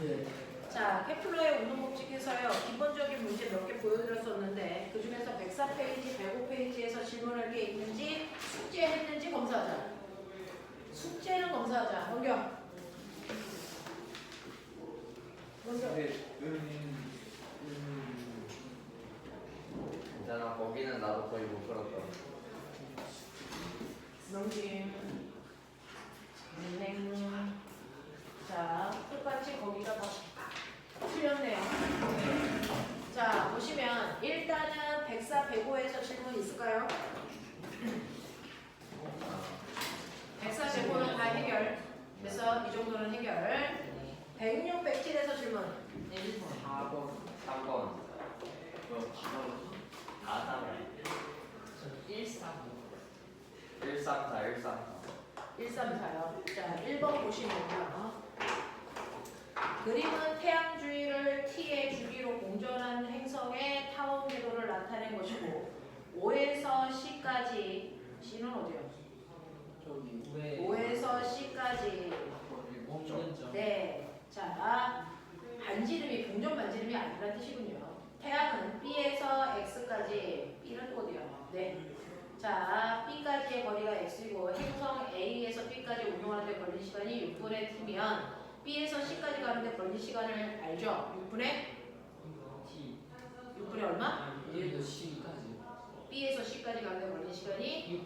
네. 자, 케플러의 운동법칙에서요. 기본적인 문제 몇 개 보여드렸었는데 그 중에서 104페이지, 105페이지에서 질문할 게 있는지 숙제했는지 검사하자. 숙제는 검사하자. 넘겨. 괜찮아. 거기는 나도 거의 못 풀었다. 넘김. 자, 똑같이 거기가 더 틀렸네요. 자, 보시면 일단은 104, 105에서 질문 있을까요? 104, 105는 다 해결. 그래서 이 정도는 해결. 106, 107에서 질문. 4번. 3번. 다 134. 134요. 자, 1번 보시면요. 그림은 태양주위를 T의 주기로 공전한 행성의 타원 궤도를 나타낸 것이고 5에서 C까지 C는 어디요? 저기 5에서 C까지 네. 자, 반지름이 공전 반지름이 아니라는 뜻이군요. 태양은 B에서 X까지 B는 어디요? 네. 자, B까지의 거리가 X이고 행성 A에서 B까지 운동하는데 걸린 시간이 6분의 T면 B에서 C까지 가는데 걸린 시간을 알죠? 6분의 얼마? 얘도 C까지 B에서 C까지 가는데 걸린 시간이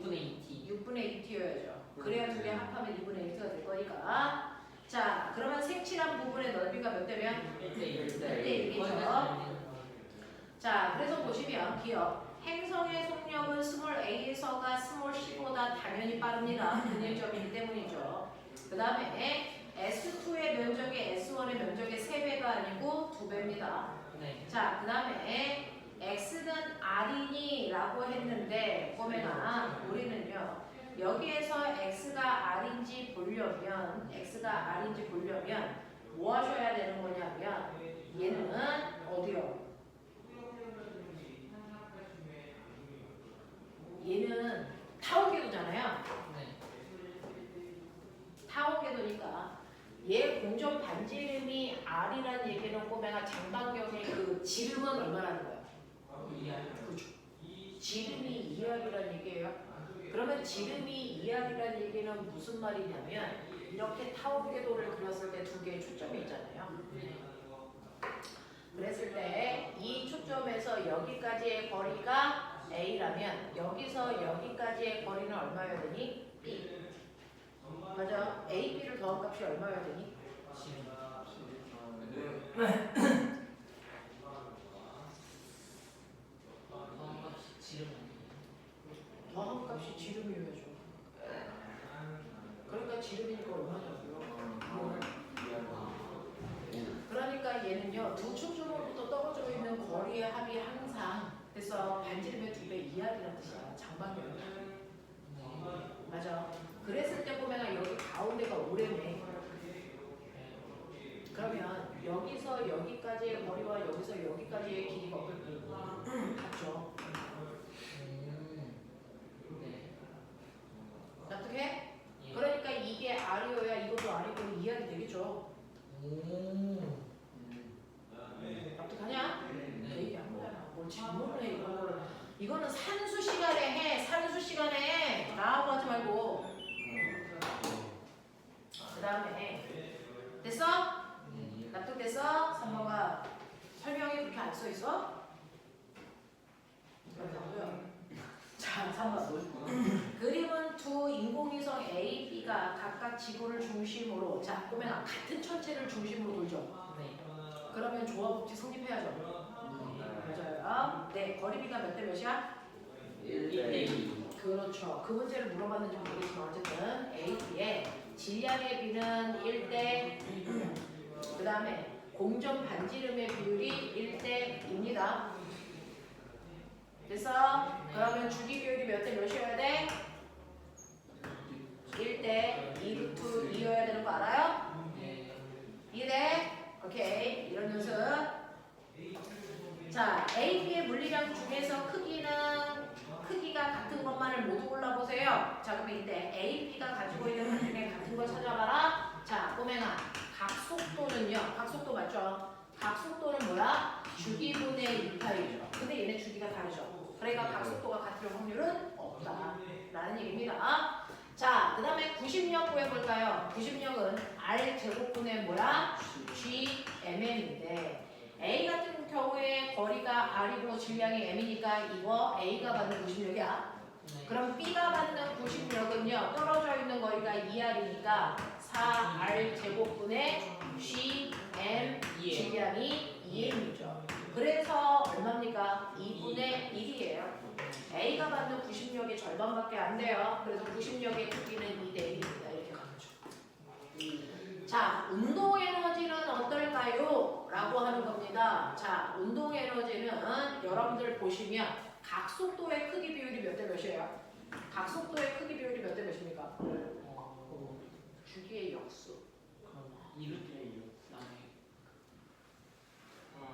6분의 2T여야죠. 그래야 두 개 합하면 2분의 1T가 될 거니까. 자, 그러면 색칠한 부분의 넓이가 몇 대면? 1대 1이죠. 자, 그래서 보시면 기억. 행성의 속력은 스몰 a에서가 스몰 c보다 당연히 빠릅니다. 근일점이기 때문이죠. 그 다음에 S2의 면적이 S1의 면적의 3배가 아니고 2배입니다. 네. 자, 그 다음에 X는 R이니 라고 했는데 꼬매가 우리는요. 여기에서 X가 R인지 보려면 뭐 하셔야 되는 거냐면 얘는 어디요? 얘는 타원궤도잖아요. 타원궤도니까 얘 공전 반지름이 R이라는 얘기는 꼬매가 장반경의 그 지름은 얼마라는 거야? 그렇죠. 지름이 2R이라는 얘기예요. 그러면 지름이 2R이라는 얘기는 무슨 말이냐면 이렇게 타원궤도를 그렸을 때 두 개의 초점이 있잖아요. 그랬을 때 이 초점에서 여기까지의 거리가 A라면 여기서 여기까지의 거리는 얼마여야 되니? B. 맞아. A, B를 더한 값이 얼마여야 되니? 더한 값이 지름이어야죠. 그러니까 지름이니까 얼마냐고요? 그러니까 얘는요. 두 초점으로부터 떨어져 있는 거리의 합이 항상 그래서 반지름의 2배 이하라는 뜻이야. 장반경. 맞아. 그랬을 때 보면 여기 가운데가 오래네. 그러면 여기서 여기까지의 거리와 여기서 여기까지의 길이가 같죠. 납득해? 그러니까 이게 R이어야 이것도 R이고 2R이 되겠죠. 납득하냐? 얘기한 거잖아. 뭘 질문을 해 이런 거를. 이거는 산수 시간에 해. 산수 시간에 나하고 하지 말고. 그 다음에 됐어? 납득됐어? 3번가 설명이 그렇게 안 써있어? 그렇다고요. 자, 3번. 그림은 두 인공위성 A, B가 각각 지구를 중심으로 자, 보면 같은 천체를 중심으로 돌죠. 그러면 조화법칙 성립해야죠. 맞아요. 네, 거리비가 몇 대 몇이야? 1대2. 그렇죠. 그 문제를 물어봤는지 모르겠지만 어쨌든 A, B의 질량의 비는 1대 그 다음에 공전 반지름의 비율이 1대2입니다. 됐어? 그러면 주기 비율이 몇 대 몇이어야 돼? 1대 2루트 2여야 되는 거 알아요? 2대 오케이. 이런 연습. 자, A, B의 물리량 중에서 크기가 같은 것만을 모두 골라보세요. 자, 그럼 이때 A, B가 가지고 있는 반지름의 같은 걸 찾아봐라. 자, 꼬맹아. 각속도는요. 각속도 맞죠? 각속도는 뭐야? 주기분의 2파이죠. 근데 얘네 주기가 다르죠. 그러니까 각속도가 같을 확률은 없다라는 얘기입니다. 자, 그 다음에 구심력 구해볼까요? 구심력은 R 제곱분의 뭐야? GMM인데 A 같은 경우에 거리가 R이고 질량이 M이니까 이거 A가 받는 구심력이야. 그럼 B가 받는 구심력은요. 떨어져 있는 거리가 2R이니까 4R 제곱분의 GM 질량이 2M이죠. 그래서 얼마입니까? 2분의 1이에요. A가 받는 구심력의 절반밖에 안 돼요. 그래서 구심력의 크기는 2대 1입니다. 이렇게 가죠. 자, 운동 에너지는 어떨까요? 라고 하는 겁니다. 자, 운동 에너지는 여러분들 보시면 각속도의 크기 비율이 몇 대 몇이에요? 각속도의 크기 비율이 몇 대 몇입니까? 주기의 역수.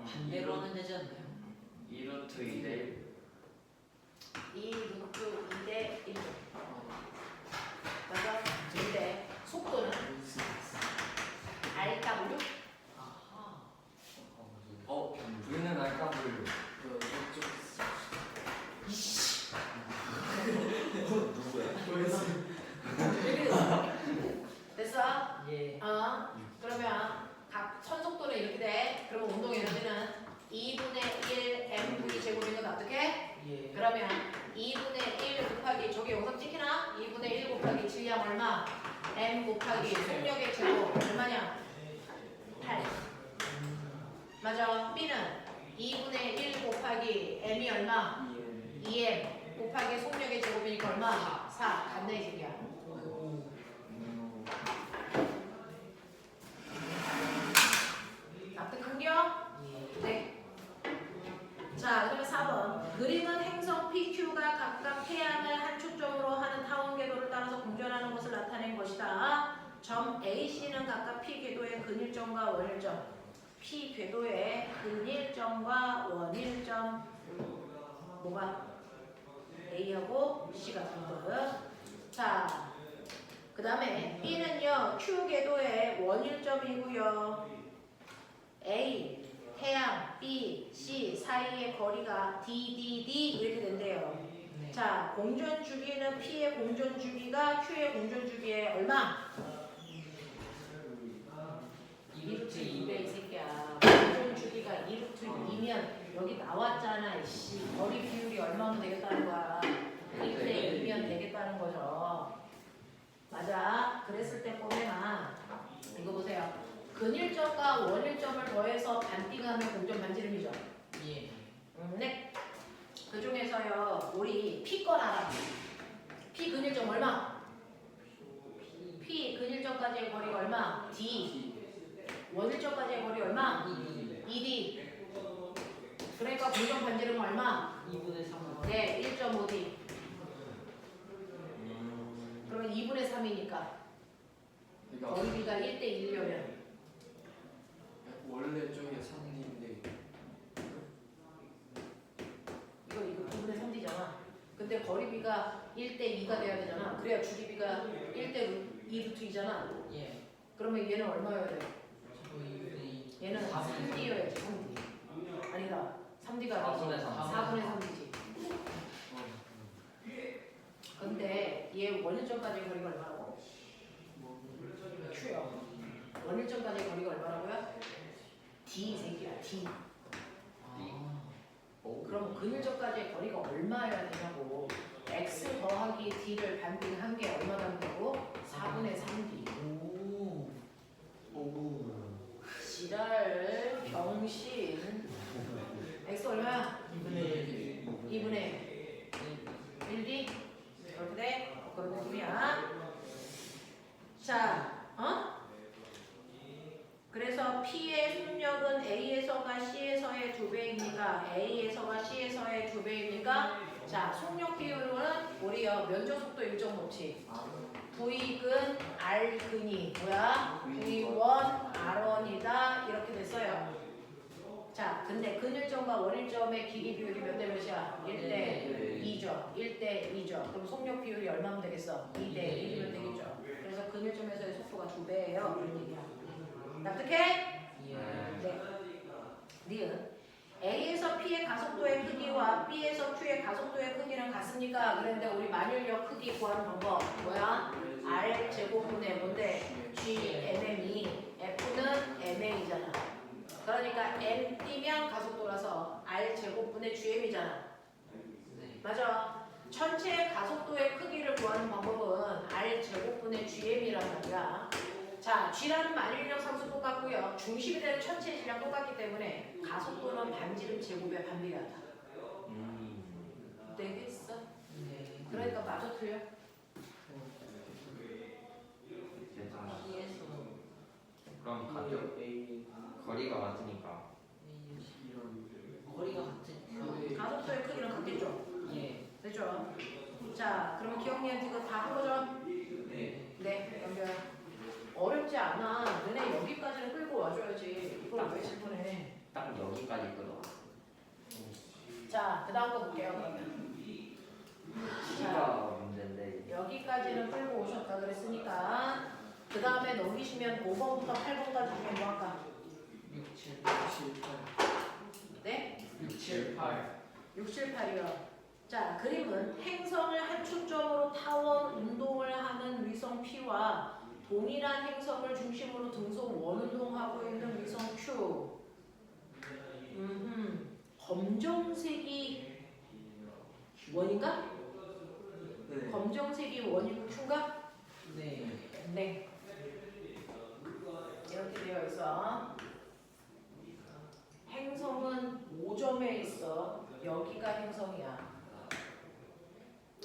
반대로 하면 되지 않나요? 2루트 2대 2 루트 2대 1. 맞아? 근데 속도는 RW? 아하. 우리는 알까 보여. 이씨. 누구야? 됐어? 예. 그러면 각 선속도는 이렇게 돼. 그러면 운동 에너지는 2분의 1 mv 제곱인 건 어떻게? 예. 그러면 2분의 1 곱하기 저기 영상 찍히나? 2분의 1 곱하기 질량 얼마? m 곱하기 속력의 제곱 얼마냐? 8. 맞아. B는 2분의 1 곱하기 m이 얼마? 2m 곱하기 속력의 제곱이니까 얼마? 4. 간다 이 새끼야. 납득한겨? 네. 자, 그러면 4번. 그림은 행성 PQ가 각각 태양을 한 초점으로 하는 타원 궤도를 따라서 공전하는 것을 나타낸 것이다. 점 AC는 각각 P 궤도의 근일점과 원일점. P 궤도의 근일점과 원일점. 뭐가? A하고 C가 같거든. 자, 그 다음에 B는요, Q 궤도의 원일점이고요. A, 태양, B, C 사이의 거리가 DDD 이렇게 된대요. 네. 자, 공전 주기는 P의 공전 주기가 Q의 공전 주기에 얼마? 2루트 2배 이 새끼야. 공전 주기가 2루트 2면 여기 나왔잖아. 이씨. 거리 비율이 얼마면 되겠다는 거야. 1대 2면 되겠다는 거죠. 맞아. 그랬을 때 보면 이거 보세요. 근일점과 원일점을 더해서 반띵하면 공전 반지름이죠. 예. 네. 그 중에서요, 우리 P 건 알아. P 근일점 얼마? P 근일점까지의 거리가 얼마? D. 원일점까지의 거리 얼마? 2D. 그러니까 공전 반지름은 얼마? 2분의 3. 네, 1.5D. 그러면 2분의 3이니까 거리비가 1대 1이면 원래 저게 3인데 이거 2분의 3D잖아. 근데 거리비가 1대 2가 돼야 되잖아. 그래야 주기비가 1대 2루트 2잖아. 예. 그러면 얘는 얼마여야 돼? 저거 2분의 2. 얘는 3D여야지. 3D. 아니다. 3D가 아니지. 4분의 3D지. 근데 얘 원일점까지의 거리가 얼마라고? Q요. 원일점까지의 거리가 얼마라고요? D 새끼야. D. 그럼 근일점까지의 거리가 얼마여야 되냐고. X 더하기 D를 반띵한 게 얼마 된다고? 4분의 3D. 지랄 병신. X 얼마야? 2분의 1D? 이렇게 돼? 그런 느낌이야. 자, 그래서 P의 속력은 A에서가 C에서의 2배입니까? A에서가 C에서의 2배입니까? 자, 속력 비율은 우리요 면적 속도 일정 높지. V근 R근이 뭐야? V1 R1이다 이렇게 됐어요. 자, 근데 근일점과 원일점의 기기 비율이 몇 대 몇이야? 1대 2죠. 1대 2죠. 그럼 속력 비율이 얼마면 되겠어? 2대 1이면 되겠죠. 그래서 근일점에서의 속도가 2배예요. 그런 얘기야. 납득해? 예. 네. 니은 A에서 P의 가속도의 크기와 B에서 Q의 가속도의 크기는 같습니까? 그런데 우리 만율력 크기 구하는 방법 뭐야? R 제곱분의 뭔데? GMM이 F는 MA잖아. 그러니까 M 뛰면 가속도라서 R 제곱분의 GM이잖아. 네. 맞아. 전체 가속도의 크기를 구하는 방법은 R 제곱분의 GM이란 말이야. 자, G라는 만율력 상수 똑같고요. 중심이 되는 천체 질량 똑같기 때문에 가속도는 반지름 제곱에 반비례하다. 되겠어? 네. 그러니까 마저 틀려. P에서 그럼 가격 거리가 같으니까 거리가 같은. 가속도의 크기는 같겠죠? 예. 됐죠? 자, 그러면 기억니한테 이거 다 한 거죠? 네. 네, 연결. 어렵지 않아. 너네 여기까지는 끌고 와줘야지. 이걸 왜 질문해? 딱 여기까지 끌어. 자, 그 다음 거 볼게요. 그러면. C가 문제인데. 여기까지는 끌고 오셨다 그랬으니까 그 다음에 넘기시면 5번부터 8번까지 중에 뭐 할까? 6, 7, 7, 8. 네? 6, 7, 8. 6, 7, 8이요. 자, 그림은 행성을 한 축점으로 타원 운동을 하는 위성 P와 동일한 행성을 중심으로 등속 원운동하고 있는 위성 Q. 검정색이 원인가? 네. 검정색이 원이고 Q인가? 네. 네. 이렇게 되어 있어. 행성은 5점에 있어. 여기가 행성이야.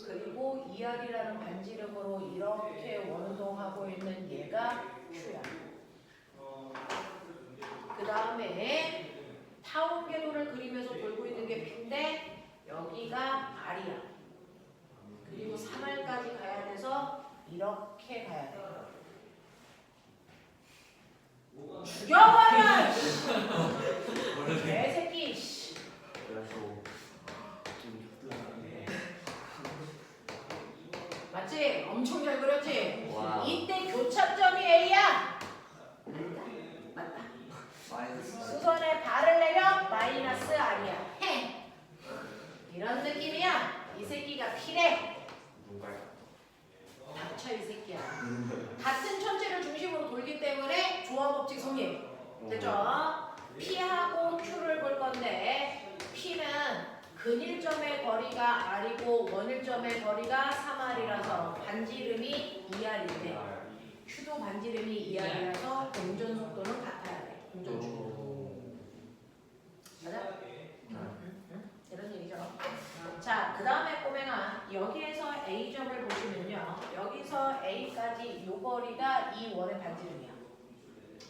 그리고 ER이라는 반지름으로 이렇게 원운동하고 있는 얘가 Q야. 그 다음에 타원 궤도를 그리면서 돌고 있는 게 P인데 여기가 R이야. 그리고 3R까지 가야 돼서 이렇게 가야 돼. 죽여버려! 개새끼! 그래서 좀 힘들었는데. 맞지? 엄청 잘 그렸지? 와. 이때 교차점이 A야! 맞다. 마이너스. 수선에 발을 내려 마이너스 R이야. 해! 이런 느낌이야. 이 새끼가 P래. 누가요? 닥쳐 이 새끼야. 같은 천체를 중심으로 돌기 때문에 조화법칙 성립. 됐죠? P하고 Q를 볼 건데 P는 근일점의 거리가 R이고 원일점의 거리가 3R이라서 반지름이 2R인데 Q도 반지름이 2R이라서 공전 속도는 같아야 돼. 공전 속도. 맞아? 이런 얘기죠. 자, 그 다음에 꼬맹아 여기에서 A점을 보시면요. 여기서 A까지 요 거리가 이 원의 반지름이야.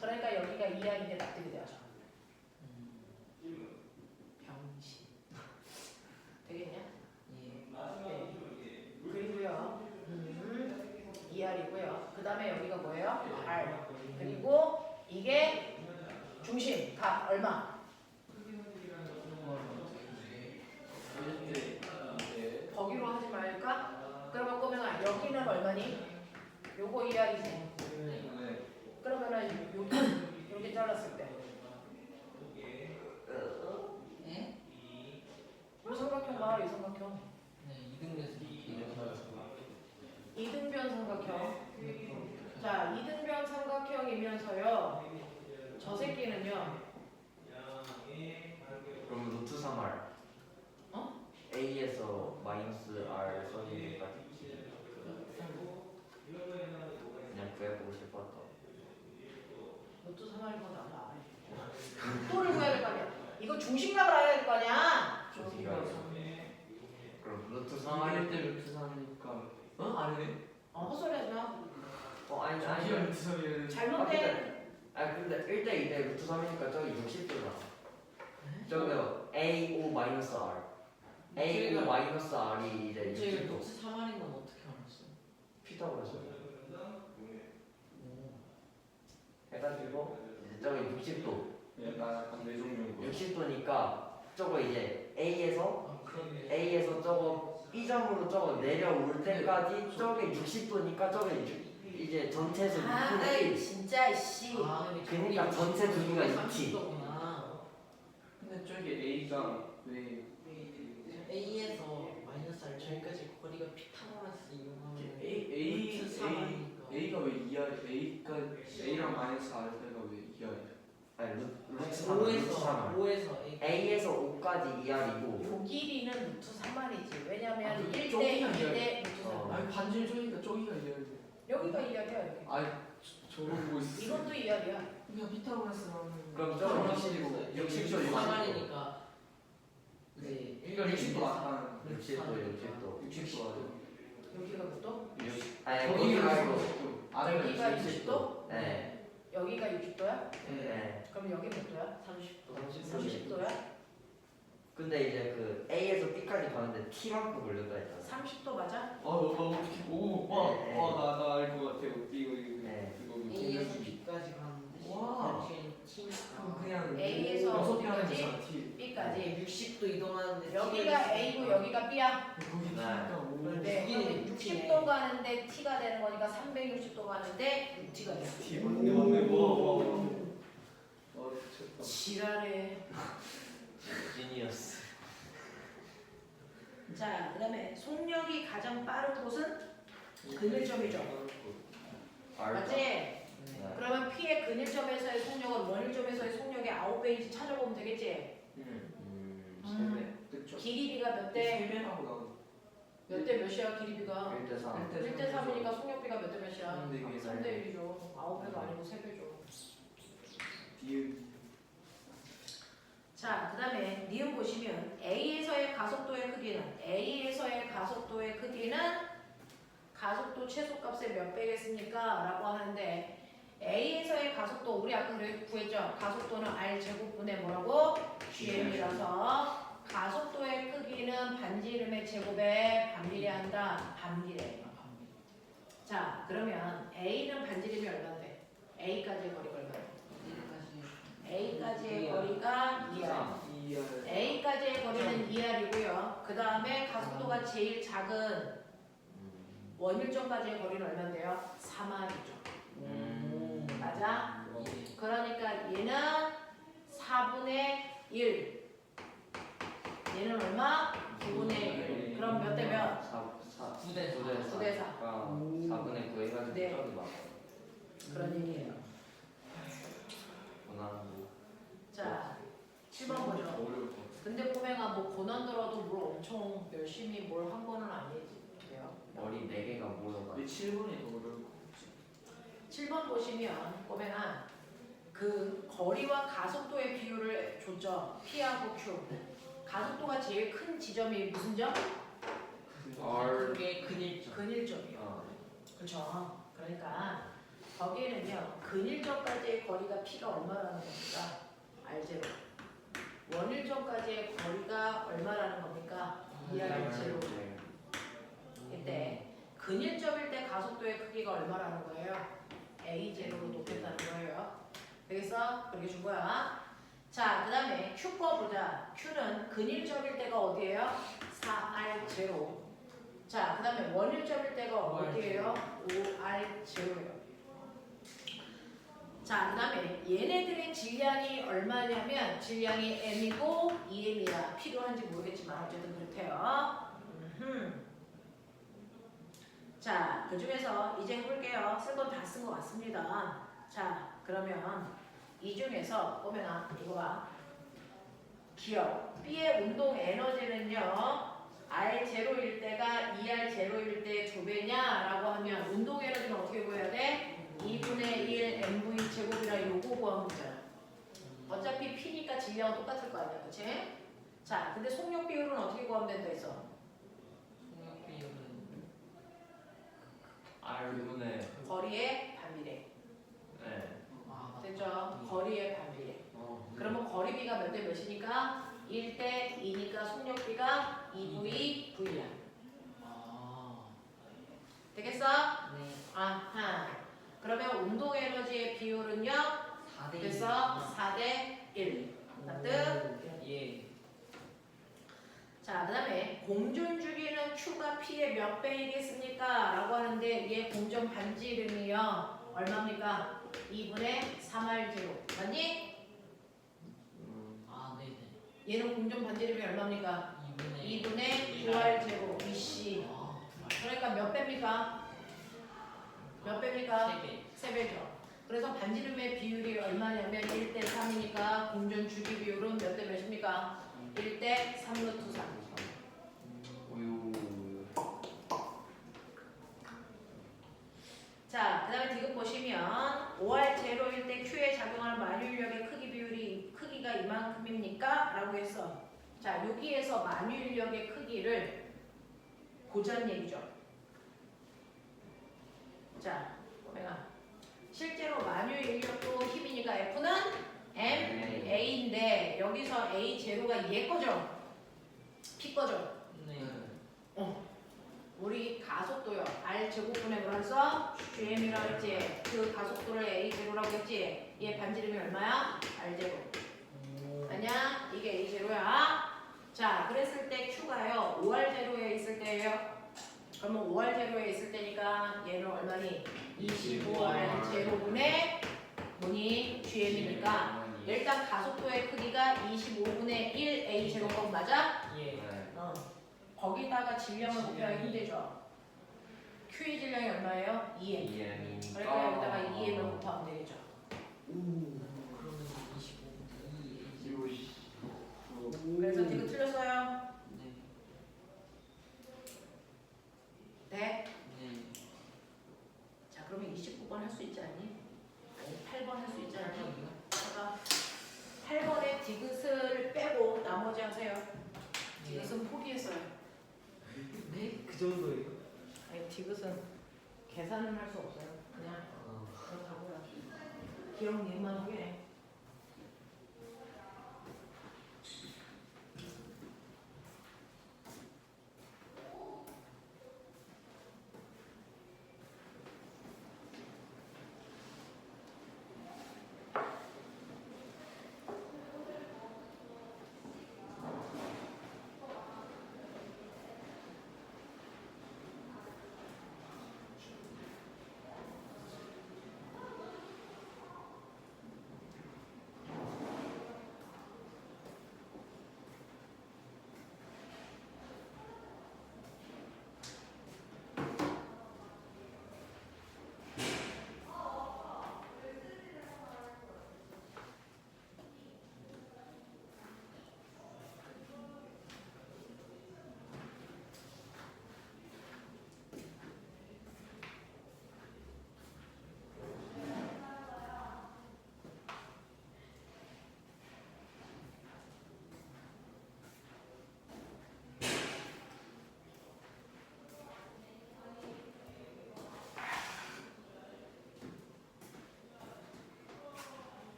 그러니까 여기가 2R인데 납득이 되죠. 병신. 되겠냐? 예. 네. 그리고요. 2R이고요. 그 다음에 여기가 뭐예요? R. 그리고 이게 중심, 각 얼마? 거기로 하지 말까? 그러면 꼬맹아 여기는 얼마니? 요거 2R이지. 네. 그러면은 여기 이렇게 잘랐을 때 예? 이 삼각형 봐, 이 삼각형. 네. 이등변에서 이렇게 이등변 삼각형. 자, 이등변 삼각형이면서요. 저 새끼는요. 그럼 루트 3R. 어? A에서 마이너스 R 써주는 것까지. 그냥 구해보고 싶었다. 로또 3할보다 나아. 또를 구해야 될 거 아니야. 이거 중심각을 알아야 될 거 아니야. 그럼 루트 3일 3R. 때 루트 3이니까. 어? 아니네. 헛소리 하지 마. 아니 잠시만 루트 3일. 잘못된. 근데 1대 2대 루트 3이니까 저기 60도잖아. 저기 A5 마이너스 R. A5 마이너스 R이 이제 제 60도. 루트 3할인 건 어떻게 알았어? 피타고라스. 오. 해가지고 이제 저기 60도. 예, 나 약간 뇌종류인 거. 60도니까 저거 이제 A에서 아, 그러네. A에서 저거 B점으로 저거 내려올 때까지 저게 60도니까 저게 이제 전체 수 아, 6분의 1. 진짜 씨. 그러니까 전체 두기가 2t. 근데 저기 A가 왜 A에서 마이너스 R 저기까지 거리가 피타고라스 이용하면 A가 왜 2R A랑 마이너스 R 사이가 왜 2R이야? 아니 루트 3. 5에서 A에서 5까지 2R이고 요 길이는 루트 3R이지. 왜냐면 아, 그 1대 저기가 2대 루트 3. 아니 반지를 쪼니까 저기가 2R이야. 여기가 2R이야 여기. 아니 저거 보고 있어. 이것도 2R이야. 그냥 피타고라스라는. 그럼 저거 60이고 60도 3R이니까 네 그러니까 60도 맞다. 60도 60도 맞아. 여기가 몇 도? 아니 거기가 아니고 여기가 60도? 네. 여기가 60도야? 네. 그럼 여기 몇 도야? 30도 30도야? 근데 이제 그 A에서 B까지 가는데 T만큼 걸렸다 했잖아. 30도 맞아? 나 어떻게 나알것 같아. 이거 네. 그거 A에서 B까지 가는데 와. 당신 T니까 그냥 A에서 여섯 개 하는 B까지? 거잖아. T. B까지. 60도 이동하는데 여기가 A고 여기가 B야. 거기 네. T니까 오. 네. 여기는 그러면 6T 네. 60도 가는데 T가 되는 거니까 360도 가는데 6T가 돼. T 맞네. 와. 미쳤다. 지랄해. 지니어스. 자, 그다음에 속력이 가장 빠른 곳은 근일점이죠. 맞지? 네. 그러면 P의 근일점에서의 속력은 원일점에서의 속력의 9배인지 찾아보면 되겠지? 그쵸. 길이비가 몇 대? 3배라고 나와. 몇 대 몇이야 길이비가? 1대 3. 1대 3이니까 속력비가 몇 대 몇이야? 3대 3대 1이죠. 9배가 아니고 3배죠. 디귿. 자, 그 다음에 니은 보시면 A에서의 가속도의 크기는 가속도 최소값의 몇 배겠습니까? 라고 하는데 A에서의 가속도 우리 아까 구했죠? 가속도는 R제곱분의 뭐라고? GM이라서 가속도의 크기는 반지름의 제곱에 반비례한다. 반비례. 자, 그러면 A는 반지름이 얼마인데? A까지의 거리가 얼마인데? A까지의 거리가 2R. A까지의 거리는 2R이고요. 그 다음에 가속도가 제일 작은 원일점까지의 거리는 얼마인데요? 3R이죠. 맞아? 그러니까 얘는 4분의 1. 얘는 얼마? 9분의 1. 그럼 몇 대 몇? 9대 9대 4. 4분의 9 해가지고 네. 저기 막 그런 얘기예요. 고난도. 자, 7번 보죠. 어려울 것 같아. 근데 꼬맹아 뭐 고난 들어도 뭘 엄청 열심히 뭘 한 거는 아니에요. 머리 4개가 모여가지고. 근데 7번이 더 어려울 것 같아. 7번 보시면 꼬맹아 그 거리와 가속도의 비율을 줬죠. P하고 Q. 가속도가 제일 큰 지점이 무슨 점? R. 그게 근일점 근일점이요. 그렇죠. 그러니까 거기에는요 근일점까지의 거리가 P가 얼마라는 겁니까? R제로. 원일점까지의 거리가 얼마라는 겁니까? 2R0. 이때 근일점일 때 가속도의 크기가 얼마라는 거예요? A0로 높였다는 거예요. 되겠어? 그렇게 준 거야. 자, 그 다음에 Q 거 보자. Q는 근일점일 때가 어디예요? 4R0. 자, 그 다음에 원일점일 때가 어디예요? 5R0예요. 자, 그 다음에 얘네들의 질량이 얼마냐면 질량이 M이고 2M이야. 필요한지 모르겠지만 어쨌든 그렇대요. 자, 그 중에서 이제 해볼게요. 쓸 건 다 쓴 것 같습니다. 자, 그러면 이 중에서 보면 이거 봐. 기억. B의 운동 에너지는요. R0일 때가 2R0일 때 두 배냐라고 하면 운동 에너지는 어떻게 구해야 돼? 2분의 1 mv 제곱이라 요거 구하면 되잖아. 어차피 P니까 질량은 똑같을 거 아니야. 그치? 자, 근데 속력 비율은 어떻게 구하면 된다 했어? 속력 비율은 R분의 거리의 반비례. 네. 됐죠? 거리의 반비례. 그러면 거리비가 몇 대 몇이니까? 1대 2니까 속력비가 2V V야. 되겠어? 네 아하. 그러면 운동 에너지의 비율은요? 4대 그래서 4대 1. 납득? 예 자, 그 다음에 공존 주기는 Q가 P의 몇 배이겠습니까? 라고 하는데 하는데 얘 공정 반지 이름이요. 얼마입니까? 2분의 3R 제곱. 맞니? 아 네네. 얘는 공정 반지 이름이 얼마입니까? 2분의 2분의 9R 제곱. BC. 아 그러니까 몇 배입니까? 몇 배입니까? 3배. 3배죠. 그래서 반지름의 비율이 얼마냐면 1대 3이니까 공전 주기 비율은 몇 대 몇입니까? 1대 3루트 3. 오유. 자, 그 다음에 디귿 보시면 5R 제로일 때 Q에 작용하는 만유인력의 크기가 이만큼입니까? 라고 했어. 자, 여기에서 만유인력의 크기를 보자는 얘기죠. 자, 보면 실제로 만유인력도 힘이니까 F는 MA인데 여기서 A 제로가 얘 거죠? P 거죠? 네. 우리 가속도요. R 제곱분의 뭐라서 GM이라고 했지. 그 가속도를 A 제로라고 했지. 얘 반지름이 얼마야? R 제곱. 아니야? 이게 A 제로야. 자, 그랬을 때 Q가요. 5R 제로에 있을 때예요. 그러면 5R 제로에 있을 때니까 얘는 얼마니? 25R 제곱분의 뭐니? GM이니까 일단 가속도의 크기가 25분의 1 A 제곱법 맞아? 예. 거기다가 질량을 곱하기 힘들죠. Q의 질량이 얼마예요? 2m. 그러니까 여기다가 2m을 곱하면 되겠죠. 그러면 25분의 2. 그래서 이거 틀렸어요? 네. 네. 네. 자, 그러면 29번 할 수 있지 않니? 아니, 8번 할 수 있지 않니? 8번이요? 제가 8번에 디귿을 빼고 나머지 하세요. 디귿은 포기했어요. 네? 그 정도예요? 아니, 디귿은 계산은 할 수 없어요. 그냥 그렇다고요. 기억 니만 하게.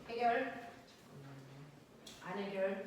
해결. 안 해결.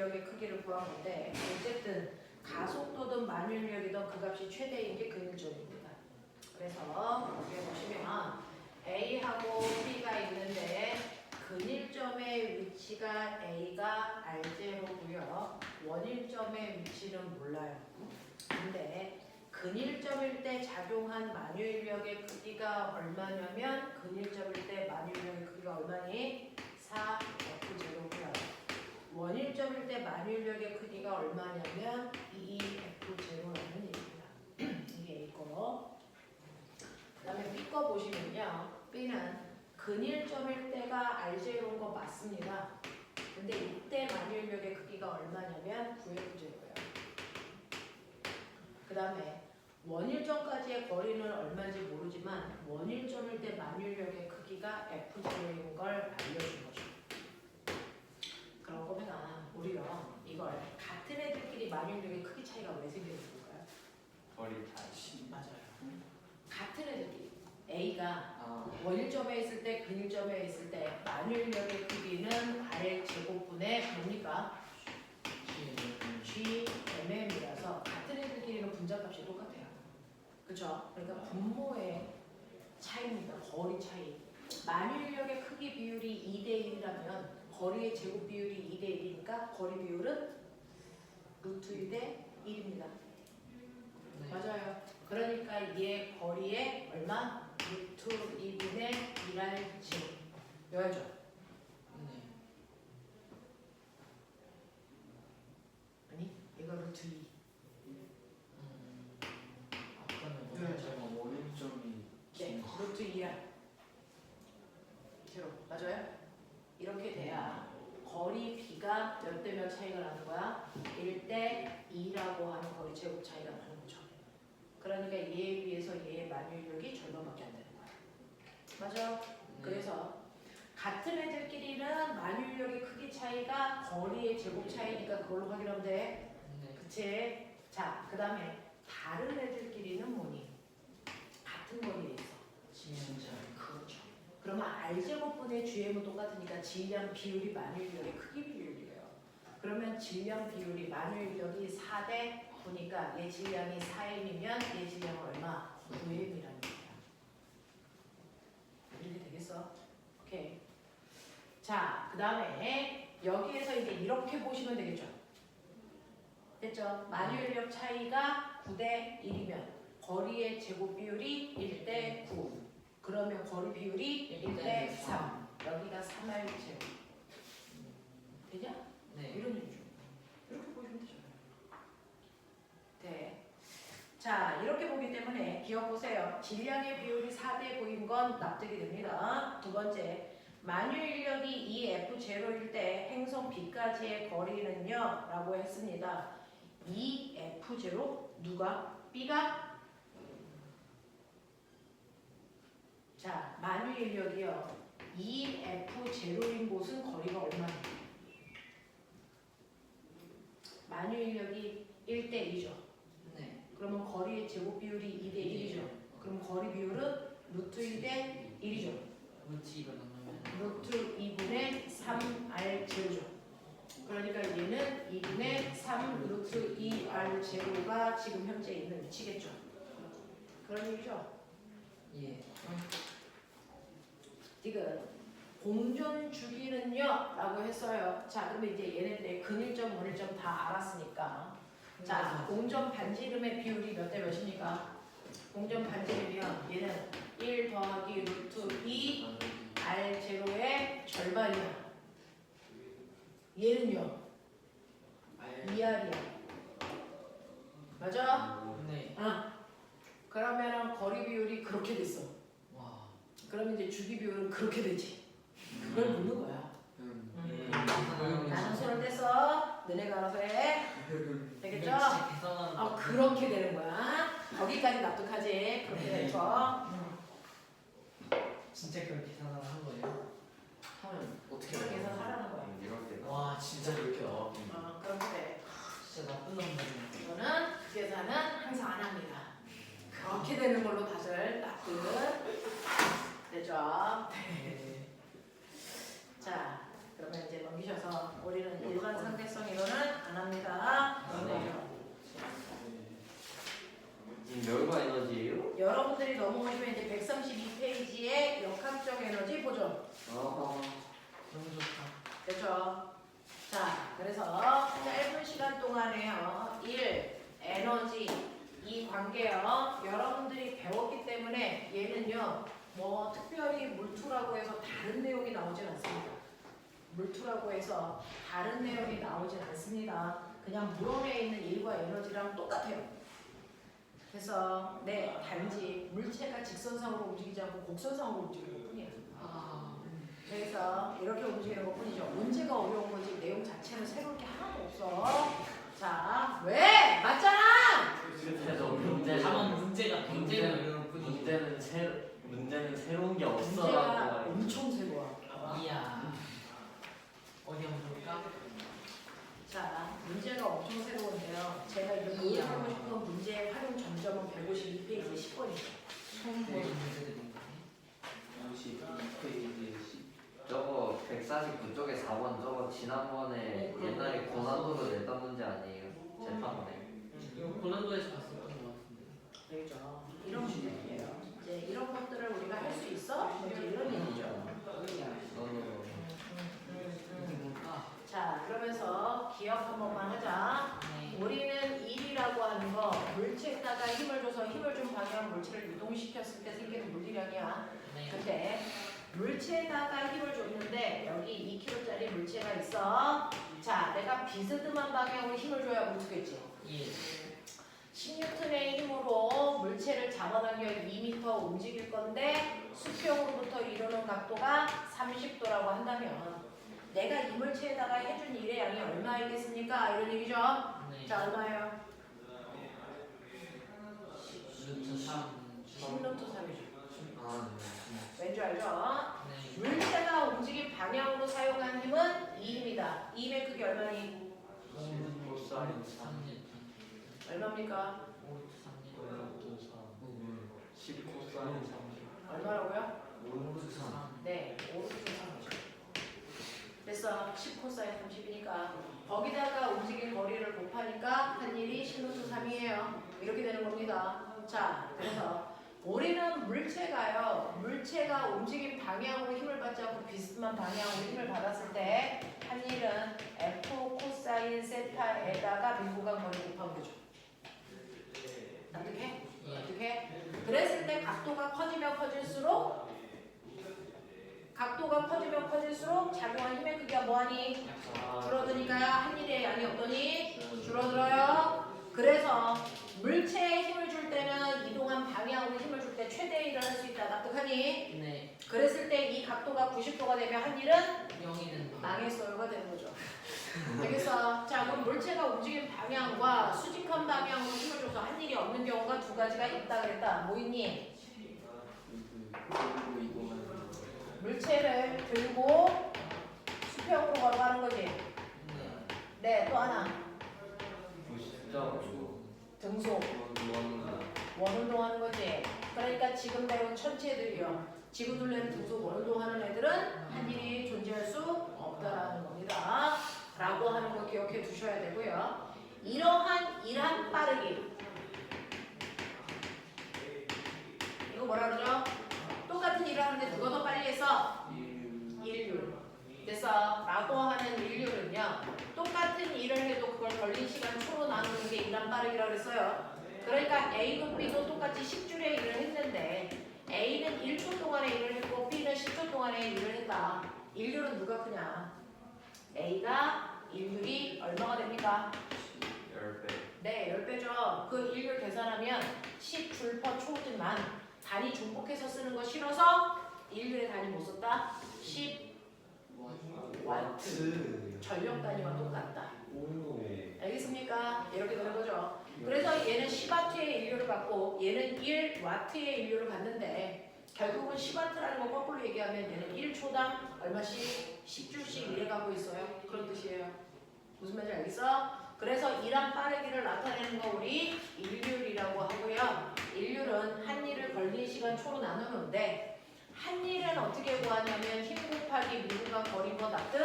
만유인력의 크기를 구한 건데 어쨌든 가속도든 만유인력이든 그 값이 최대인 게 근일점입니다. 그래서 여기 보시면 A하고 B가 있는데 근일점의 위치가 A가 R0고요. 원일점의 위치는 몰라요. 근데 근일점일 때 작용한 만유인력의 크기가 얼마냐면 근일점일 때 만유인력의 크기가 얼마니? 4F0고요. 원일점일 때 만유인력의 크기가 얼마냐면 2F0라는 얘기입니다. 이게 A거. 그 다음에 B 거 보시면요. B는 근일점일 때가 R0인 거 맞습니다. 근데 이때 만유인력의 크기가 얼마냐면 9F0예요. 그 다음에 원일점까지의 거리는 얼마인지 모르지만 원일점일 때 만유인력의 크기가 F0인 걸 알려준 거죠. 그런 거면 우리가 이걸 같은 애들끼리 만유인력의 크기 차이가 왜 생기는 걸까요? 거리 다시. 맞아요. 같은 애들끼리 A가 원일점에 있을 때 근일점에 있을 때 만유인력의 크기는 R 제곱분의 뭡니까? GMM이라서 같은 애들끼리는 분자값이 똑같아요. 그렇죠? 그러니까 분모의 차이입니다. 거리 차이. 만유인력의 크기 비율이 2대 1이라면 거리의 제곱 비율이 2대 1이니까 거리 비율은 루트 2대 1입니다. 네. 맞아요. 그러니까 얘 거리의 얼마? 루트 2분의 1할 제곱. 여기죠? 네. 아니, 이거 루트 2. 아까는 네. 원일점. 원일점이 네, 루트 2야. 제로. 맞아요? 이렇게 돼야 거리 B가 몇 대 몇 차이가 나는 거야? 1대 2라고 하는 거리 제곱 차이가 나는 거죠. 그러니까 얘에 비해서 얘의 만유인력이 절반밖에 안 되는 거야. 맞아요? 그래서 같은 애들끼리는 만유인력의 크기 차이가 거리의 제곱 차이니까 그걸로 확인하면 돼. 네. 그치? 자, 그 다음에 다른 애들끼리는 뭐니? 같은 거리에 있어. 진짜. 그렇죠. 그러면 R제곱분의 GM은 똑같으니까 질량 비율이 만유인력의 크기 비율이에요. 그러면 질량 비율이 만유인력이 4대 9니까 얘 질량이 4m이면 얘 질량은 얼마? 9m이라는 거야. 이렇게 되겠어? 오케이. 자, 그 다음에 여기에서 이제 이렇게 보시면 되겠죠? 됐죠? 만유인력 차이가 9대 1이면 거리의 제곱 비율이 1대 9. 그러면 거리 비율이 1대 3. 여기가 3R 제곱. 되냐? 네. 이런 얘기죠. 이렇게 보시면 되잖아요. 네. 자, 이렇게 보기 때문에 기억 보세요. 질량의 비율이 4대 9인 건 납득이 됩니다. 두 번째, 만유인력이 2F0일 때 행성 B까지의 거리는요 라고 했습니다. 2F0 누가? B가? 자, 만유인력이요 2F0인 곳은 거리가 얼마예요? 만유인력이 1대 2죠. 네. 그러면 거리의 제곱 비율이 2대 1이죠. 그럼 거리 비율은 루트 2대 1이죠. 루트 2가 나누면 루트 2분의 3R 제로죠. 그러니까 얘는 2분의 3 루트 2R 제로가 지금 현재 있는 위치겠죠. 그런 얘기죠. 예. 지금 공존 주기는요 라고 했어요. 자, 그러면 이제 얘네들의 근일점, 원일점 다 알았으니까 자, 공전 반지름의 비율이 몇 대 몇입니까? 공전 반지름이면 얘는 1 더하기 루트 2 R0의 절반이야. 얘는요 2R이야. 맞아? 네. 그러면은 거리 비율이 그렇게 됐어. 와. 그러면 이제 주기 비율은 그렇게 되지. 그걸 묻는 거야. 나는 손을 떼서 너네가 알아서 해. 되겠죠? 진짜 계산하는 그렇게 되는 거야. 거기까지 납득하지. 그렇게 되죠. 진짜 그런 계산을 한 거예요? 하면 어떻게 그렇게 계산하라는 거야. 이럴 때가 와 진짜 이렇게 나와. 그렇게 돼. 진짜 나쁜 놈들이네. 이거는 그 계산은 항상 안 합니다. 그렇게 되는 걸로 다들 납득 되죠. 네. 자, 그러면 이제 넘기셔서 우리는 일반 상대성 이론은 보죠. 어. 너무 좋다. 됐죠? 자, 그래서 짧은 시간 동안에요. 1. 에너지 이 관계요. 여러분들이 배웠기 때문에 얘는요. 뭐 특별히 물투라고 해서 다른 내용이 나오진 않습니다. 물투라고 해서 다른 내용이 나오진 않습니다. 그냥 물 안에 있는 일과 에너지랑 똑같아요. 그래서 네, 단지 물체가 직선상으로 움직이지 않고 곡선상으로 움직이는 것뿐이에요. 그래서 이렇게 움직이는 것뿐이죠. 문제가 어려운 거지 내용 자체는 새로운 게 하나도 없어. 자, 왜? 맞잖아! 다만 문제가 굉장히 어려울 뿐이죠. 문제는 새로운 게 문제가 없어라고. 엄청 새로워. 이야. 어디 한번 볼까? 자, 문제가 엄청 새로운데요. 제가 이제 보여드리고 싶은 문제의 활용 점점은 152페이지 10번이죠. 처음 보는 문제들인데. 52페이지에 10. 저거 149쪽에 4번 저거 지난번에 옛날에 고난도로 냈던 문제 아니에요? 재판번에. 이거 고난도에서 봤었던 것 같은데. 그렇죠. 이런 문제예요. 이제 이런 것들을 우리가 할 수 있어? 이제 이런 얘기죠. 이게 뭘까? 자, 그러면서 기억 한 번만 하자. 네. 우리는 일이라고 하는 거 물체에다가 힘을 줘서 힘을 준 방향 물체를 이동시켰을 때 생기는 물리량이야. 네. 근데 물체에다가 힘을 줬는데 여기 2kg짜리 물체가 있어. 자, 내가 비스듬한 방향으로 힘을 줘야 멈추겠지. 예. 10N의 힘으로 물체를 잡아당겨 2m 움직일 건데 수평으로부터 이루는 각도가 30도라고 한다면 내가 이 물체에다가 해준 일의 양이 얼마이겠습니까? 이런 얘기죠. 네. 자, 얼마예요? 루트 3. 10루트 3이죠. 아, 왠지 알죠? 네. 물체가 움직인 방향으로 사용한 힘은 2입니다. 2의 크기 얼마니? 5루트 3. 얼마입니까? 5루트 3. 10 코사인 30. 얼마라고요? 5루트 3. 네, 5루트 3이죠. 됐어. 10 코사인 30이니까 거기다가 움직인 거리를 곱하니까 한 일이 10루트 3이에요. 이렇게 되는 겁니다. 자, 그래서 우리는 물체가 움직인 방향으로 힘을 받지 않고 비스듬한 방향으로 힘을 받았을 때 한 일은 F 코사인 세타에다가 밀구간 거리 곱하면 되죠. 납득해? 납득해? 그랬을 때 각도가 커지면 커질수록 작용한 힘의 크기가 뭐하니? 줄어드니까요. 한 일의 양이 없더니 줄어들어요. 그래서 물체에 힘을 줄 때는 이동한 방향으로 힘을 줄 때 최대의 일을 할 수 있다. 납득하니? 네. 그랬을 때 이 각도가 90도가 되면 한 일은 0이 된다. 망했어요가 되는 거죠. 알겠어? 자, 그럼 물체가 움직인 방향과 수직한 방향으로 힘을 줘서 한 일이 없는 경우가 두 가지가 있다 그랬다. 뭐 있니? 그리고 이거는 물체를 들고 수평으로 걸어가는 거지. 네. 네, 또 하나. 부시자고 등속. 원운동하는 거지. 그러니까 지금 배운 천체들이요. 지구 둘레를 등속 원운동하는 애들은 한 일이 존재할 수 없다라는 겁니다. 라고 하는 거 기억해 두셔야 되고요. 이러한 일한 빠르기. 이거 뭐라 그러죠? 똑같은 일을 하는데 누가 더 빨리 했어? 일률. 됐어? 라고 하는 일률은요. 똑같은 일을 해도 그걸 걸린 시간 초로 나누는 게 일한 빠르기라고 그랬어요. 그러니까 A도 B도 똑같이 10줄의 일을 했는데 A는 1초 동안에 일을 했고 B는 10초 동안에 일을 했다. 일률은 누가 크냐? A가 일률이 얼마가 됩니까? 10배. 네, 10배죠. 그 일률 계산하면 10줄 퍼 초지만 단위 중복해서 쓰는 거 싫어서 일률의 단위 못 썼다. 10 와트. 전력 단위와 똑같다. 알겠습니까? 이렇게 되는 거죠. 그래서 얘는 10와트의 인류를 갖고 얘는 1와트의 인류를 갖는데 결국은 10와트라는 거 거꾸로 얘기하면 얘는 1초당 얼마씩 10줄씩 이래 가고 있어요. 그런 뜻이에요. 무슨 말인지 알겠어? 그래서 일한 빠르기를 나타내는 거 우리 일률이라고 하고요. 일률은 한 일을 걸린 시간 초로 나누는데 한 일은 어떻게 구하냐면 힘 곱하기 밀구간 거리 뭐 납득?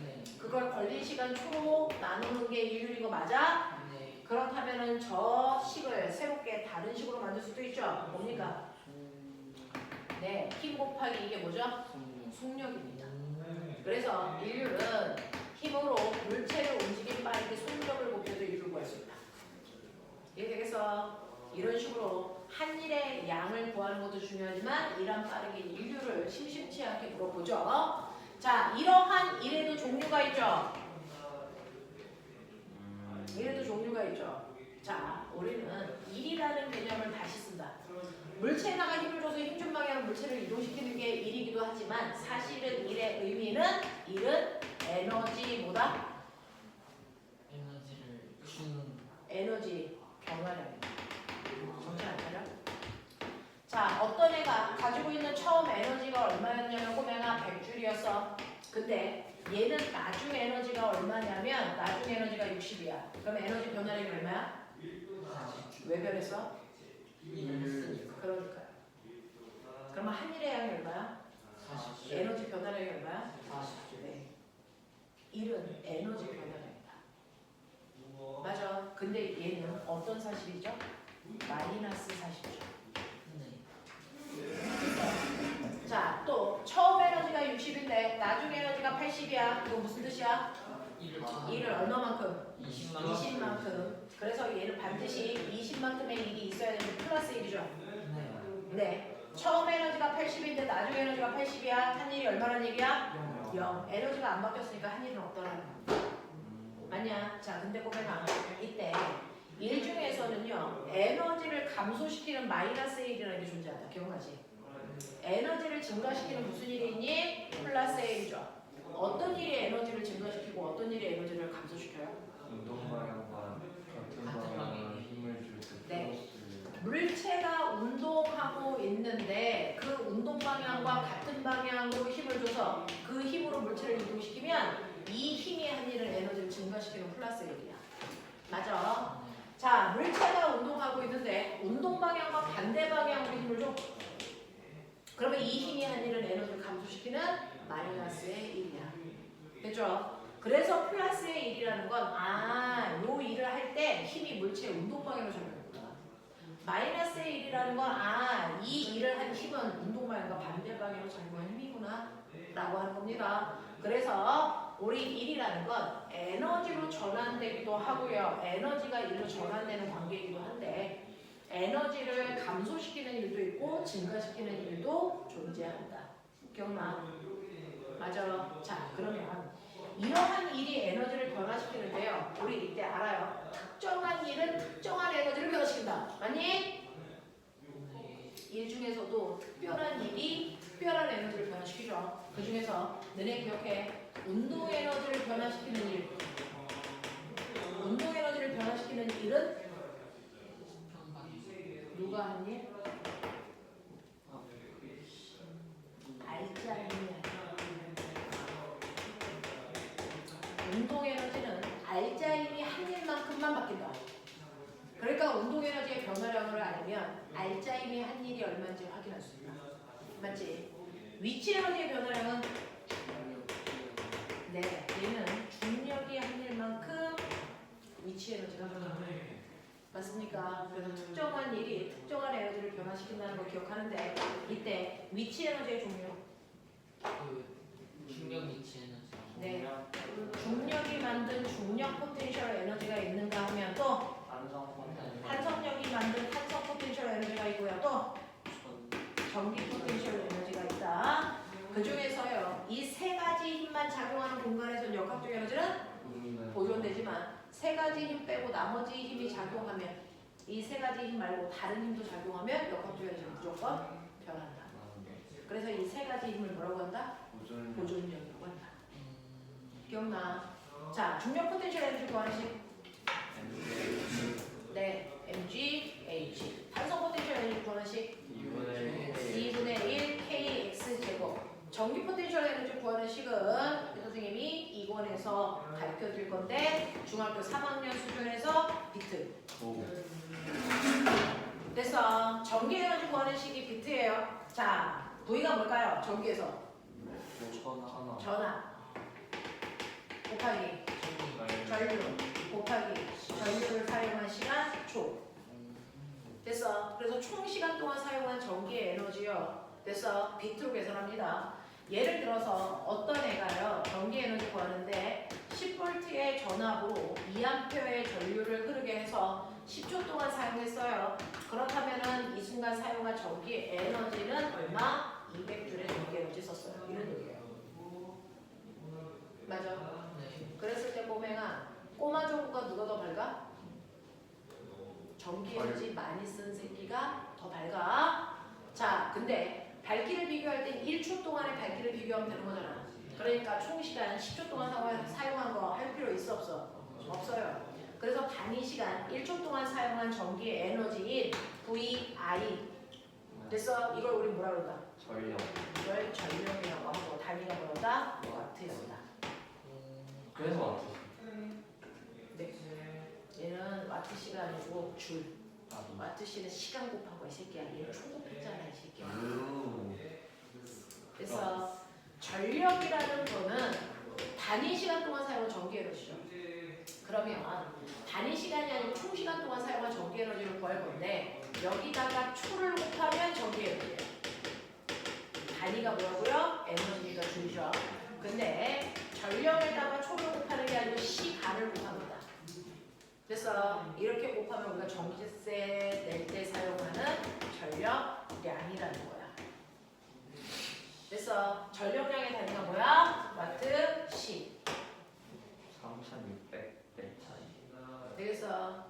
네. 그걸 걸린 시간 초로 나누는 게 일률인 거 맞아? 네. 그렇다면은 저 식을 새롭게 다른 식으로 만들 수도 있죠. 뭡니까? 네, 힘 곱하기 이게 뭐죠? 속력입니다. 그래서 인류는 힘으로 물체를 움직임 빠르게 속력을 곱해도 인류를 구할 수 있다. 이해되겠어? 이런 식으로 한 일의 양을 구하는 것도 중요하지만 일한 빠르게 인류를 심심치 않게 물어보죠. 자, 이러한 일에도 종류가 있죠. 일에도 종류가 있죠. 자, 우리는 일이라는 개념을 다시 쓴다. 물체에다가 힘을 줘서 힘준 방향으로 물체를 이동시키는 게 일이기도 하지만 사실은 일의 의미는 일은 에너지보다 에너지를 주는 에너지 경화량입니다. 정신 안 차려? 자, 어떤 애가 가지고 있는 처음 에너지가 얼마였냐면 꼬맹아 100줄이었어. 근데 얘는 나중 에너지가 얼마냐면 나중 에너지가 60이야. 그럼 에너지 변화량이 얼마야? 왜 변했어? 그러니까요. 그러면 한 일의 양이 얼마야? 40줄 에너지 변화량이 얼마야? 40줄 네. 일은 에너지 변화량이다. 맞아. 근데 얘는 어떤 사실이죠? 마이너스 40줄. 자, 또 처음 에너지가 60인데 나중 에너지가 80이야. 이거 무슨 뜻이야? 일을 얼마만큼? 20만큼. 그래서 얘를 반드시 20만큼의 일이 있어야 되는데 플러스 1이죠. 네. 처음 에너지가 80인데 나중 에너지가 80이야. 한 일이 얼마란 얘기야? 0. 에너지가 안 바뀌었으니까 한 일은 없더라는 거야. 맞냐? 자, 근데 꼬맹아 이때 일 중에서는요 에너지를 감소시키는 마이너스 1이라는 게 존재한다. 기억나지? 에너지를 증가시키는 무슨 일이 있니? 플러스 1이죠. 어떤 일이 에너지를 증가시키고 어떤 일이 에너지를 감소시켜요? 운동 방향과 같은 방향으로 힘을 줄때 네. 물체가 운동하고 있는데 그 운동 방향과 같은 방향으로 힘을 줘서 그 힘으로 물체를 이동시키면 이 힘이 한 일은 에너지를 증가시키는 플러스 1이야. 맞아. 자, 물체가 운동하고 있는데 운동 방향과 반대 방향으로 힘을 줘. 그러면 이 힘이 한 일은 에너지를 감소시키는 마이너스의 1이야. 됐죠? 그래서 플러스의 1이라는 건 요 일을 할 때 힘이 물체의 운동 방향으로 작용하는구나. 마이너스의 1이라는 건 이 일을 한 힘은 운동 방향과 반대 방향으로 작용하는 힘이구나 라고 하는 겁니다. 그래서 우리 일이라는 건 에너지로 전환되기도 하고요. 에너지가 일로 전환되는 관계이기도 한데 에너지를 감소시키는 일도 있고 증가시키는 일도 존재한다. 기억나? 맞아. 자, 그러면 이러한 일이 에너지를 변화시키는데요. 우리 이때 알아요. 특정한 일은 특정한 에너지를 변화시킨다. 맞니? 일 중에서도 특별한 일이 특별한 에너지를 변화시키죠. 그 중에서 너네 기억해. 운동 에너지를 변화시키는 일. 운동 에너지를 변화시키는 일은 누가 한 일? 알짜임이 운동 에너지는 알짜임이 한 일만큼만 바뀐다. 그러니까 운동 에너지의 변화량을 알면 알짜임이 한 일이 얼마인지 확인할 수 있다. 맞지? 위치 에너지의 변화량은 네, 얘는 중력이 한 일만큼 위치 에너지가 변화합니다. 맞습니까? 그래서 특정한 일이 특정한 에너지를 변화시킨다는 걸 기억하는데 이때 위치 에너지의 종류. 중력 위치 에너지. 네. 중력이 만든 중력 포텐셜 에너지가 있는가 하면 또 탄성력이 만든 탄성 포텐셜 에너지가 있고요. 또 전기 포텐셜 에너지가 있다. 그 중에서요. 이 세 가지 힘만 작용하는 공간에서 역학적 에너지는 보존되지만 세 가지 힘 빼고 나머지 힘이 작용하면 이 세 가지 힘 말고 다른 힘도 작용하면 역학적 에너지는 무조건 변한다. 그래서 이 세 가지 힘을 뭐라고 한다? 보존력이라고 한다. 기억나? 자, 중력 포텐셜 에너지 구하는 식. 네, mg, h. 탄성 포텐셜 에너지 구하는 식. 2분의 1 kx 제곱. 전기 포텐셜 에너지 구하는 식은 선생님이 2권에서 가르쳐 줄 건데 중학교 3학년 수준에서 비트. 됐어. 전기 에너지 구하는 식이 비트예요. 자, V가 뭘까요? 전기에서 전압 곱하기 전류 곱하기 전류를 사용한 시간 초. 됐어. 그래서 총 시간 동안 사용한 전기의 에너지요. 됐어. 비트로 계산합니다. 예를 들어서 어떤 애가요 전기 에너지 구하는데 10V의 전압으로 2A의 전류를 흐르게 해서 10초 동안 사용했어요. 그렇다면은 이 순간 사용한 전기 에너지는 얼마? 200줄의 전기 에너지 썼어요. 이런 얘기예요. 맞아? 그랬을 때 꼬마 정보가 누가 더 밝아? 전기 에너지 많이 쓴 새끼가 더 밝아. 자, 근데 밝기를 비교할 땐 1초 동안의 밝기를 비교하면 되는 거잖아. 그러니까 총 시간 10초 동안 사용한 거 할 필요 있어 없어? 없어요. 그래서 단위 시간 1초 동안 사용한 전기 에너지인 VI 됐어? 이걸 우리 뭐라 그런다? 전력. 이걸 전력이라고 하고 단위가 뭐다? 와트였다. 그래서 와트. 네. 얘는 와트 시가 아니고 줄. 와트 시는 시간 곱하고 이 새끼야. 얘 총 곱했잖아 이 새끼야. 그래서 전력이라는 거는 단위 시간 동안 사용한 전기 에너지죠. 그러면 단위 시간이 아니고 총 시간 동안 사용한 전기 에너지를 구할 건데 여기다가 초를 곱하면 전기 에너지예요. 단위가 뭐라고요? 에너지가 줄이죠. 근데 전력에다가 초를 곱하는 게 아니고 시간을 곱합니다. 그래서 이렇게 곱하면 우리가 전기세 낼 때 사용하는 전력량이라는 거야. 그래서 전력량의 단위가 뭐야? 와트 시. 3600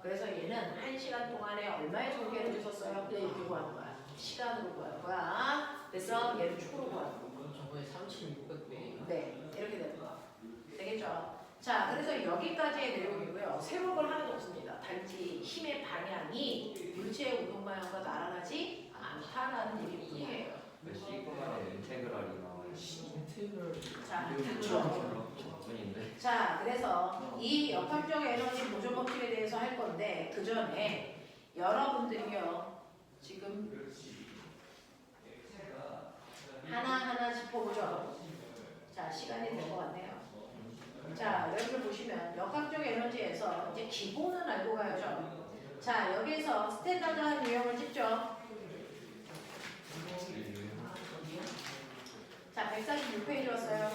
그래서 얘는 1시간 동안에 얼마의 전기 에너지 썼어요? 그냥 이렇게 구하는 거야. 시간으로 구하는 거야. 그래서 얘를 초로 구하는 거야. 저번에 3600배. 네, 이렇게 되는 거. 되겠죠? 자, 그래서 여기까지의 내용이고요. 새로운 건 하나도 없습니다. 단지 힘의 방향이 물체의 운동 방향과 날아가지 않다라는 얘기뿐이에요. 시그마의 인테그랄이 나와요. 자, 그렇죠. 적분인데. 자, 그래서 이 역학적 에너지 보존 법칙에 대해서 할 건데 그 전에 여러분들이요 지금 하나하나 짚어보죠. 자, 시간이 될 것 같네요. 자, 여러분들 보시면 역학적 에너지에서 이제 기본은 알고 가야죠. 자, 여기에서 스탠다드한 유형을 찍죠. 자, 146페이지 왔어요.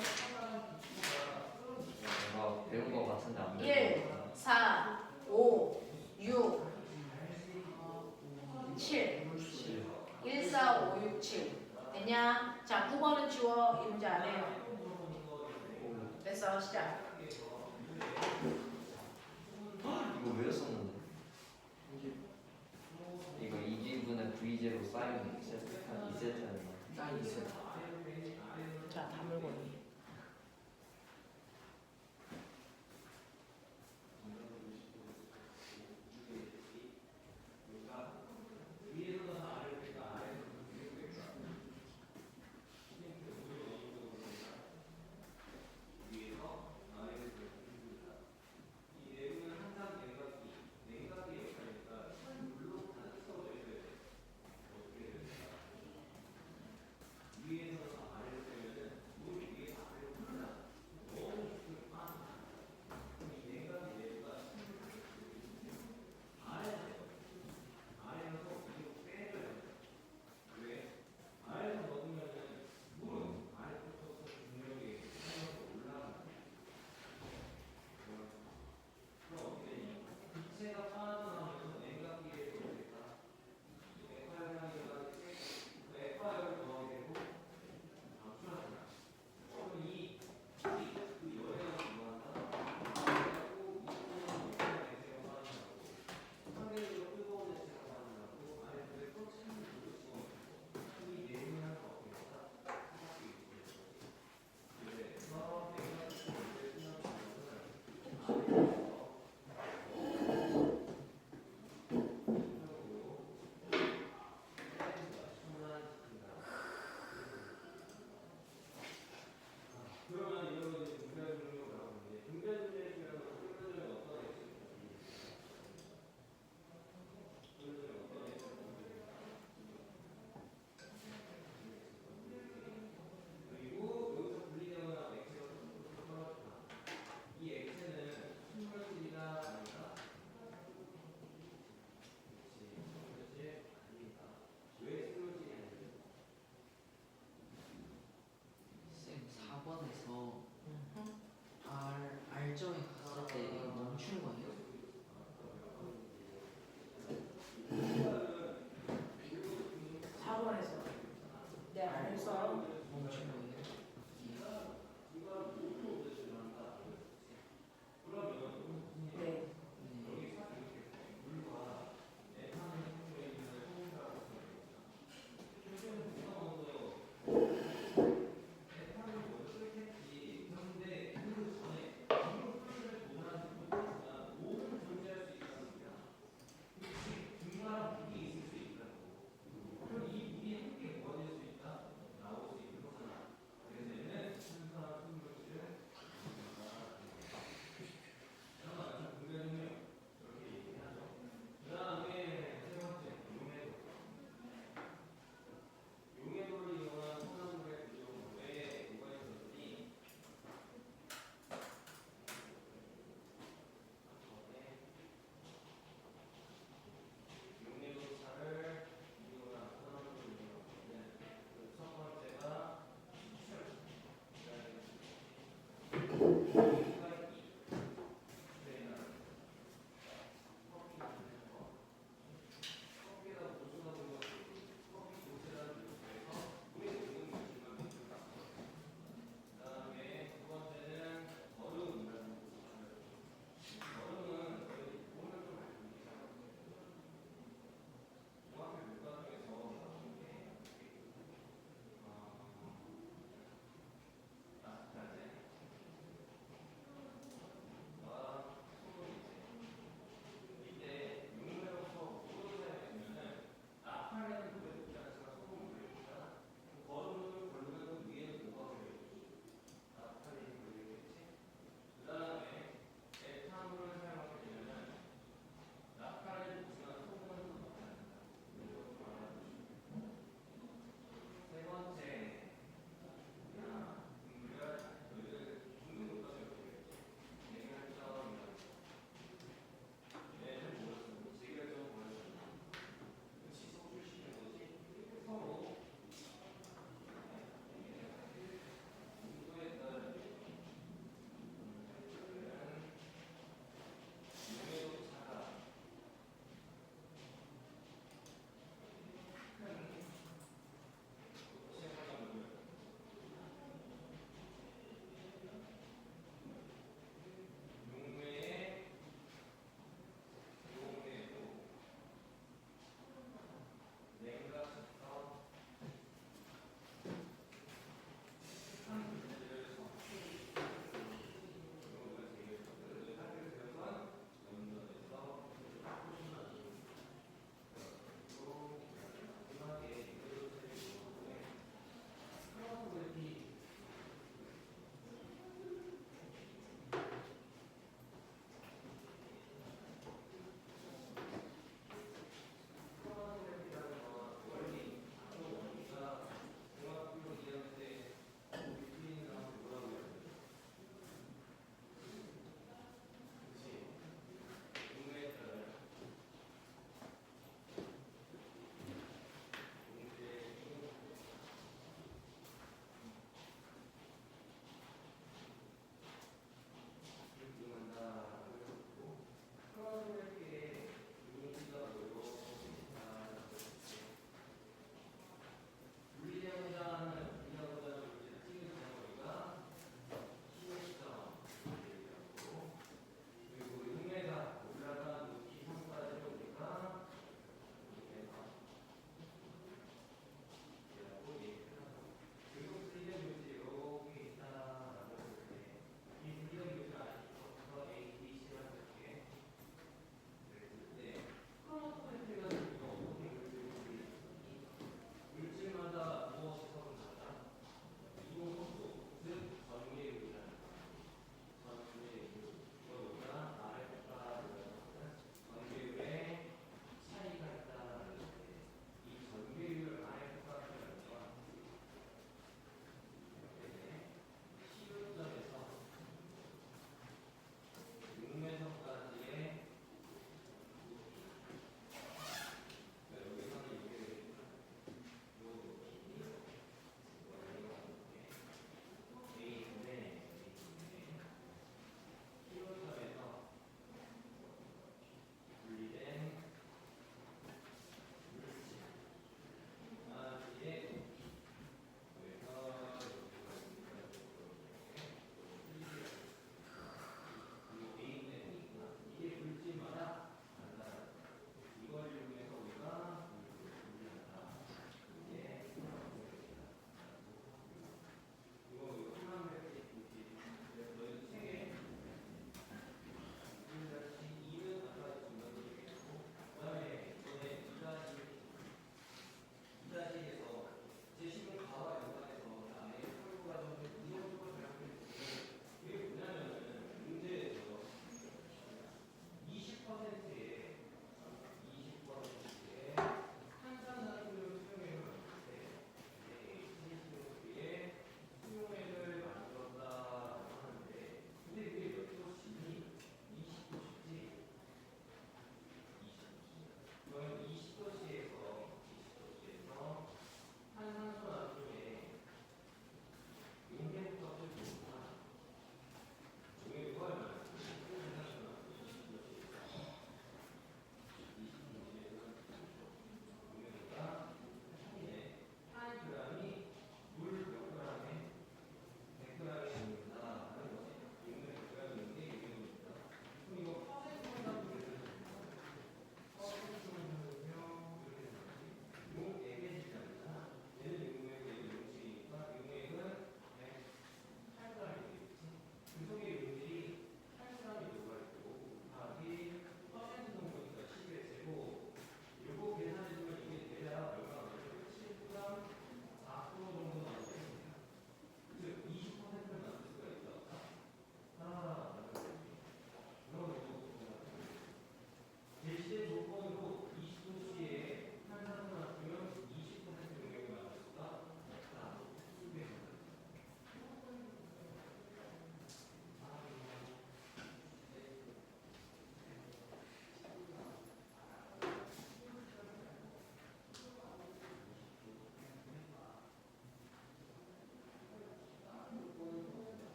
내가 배운 거 같은데 안 1, 4, 5, 6, 7. 1, 4, 5, 6, 7. 됐냐? 자, 9번은 지워. 이 문제 안 해요. 됐어, 시작. 이거 왜 썼는데? 이거 2기분의 V제로 쌓이는 2세트였나? 딱 있어요. 자, 다물고니.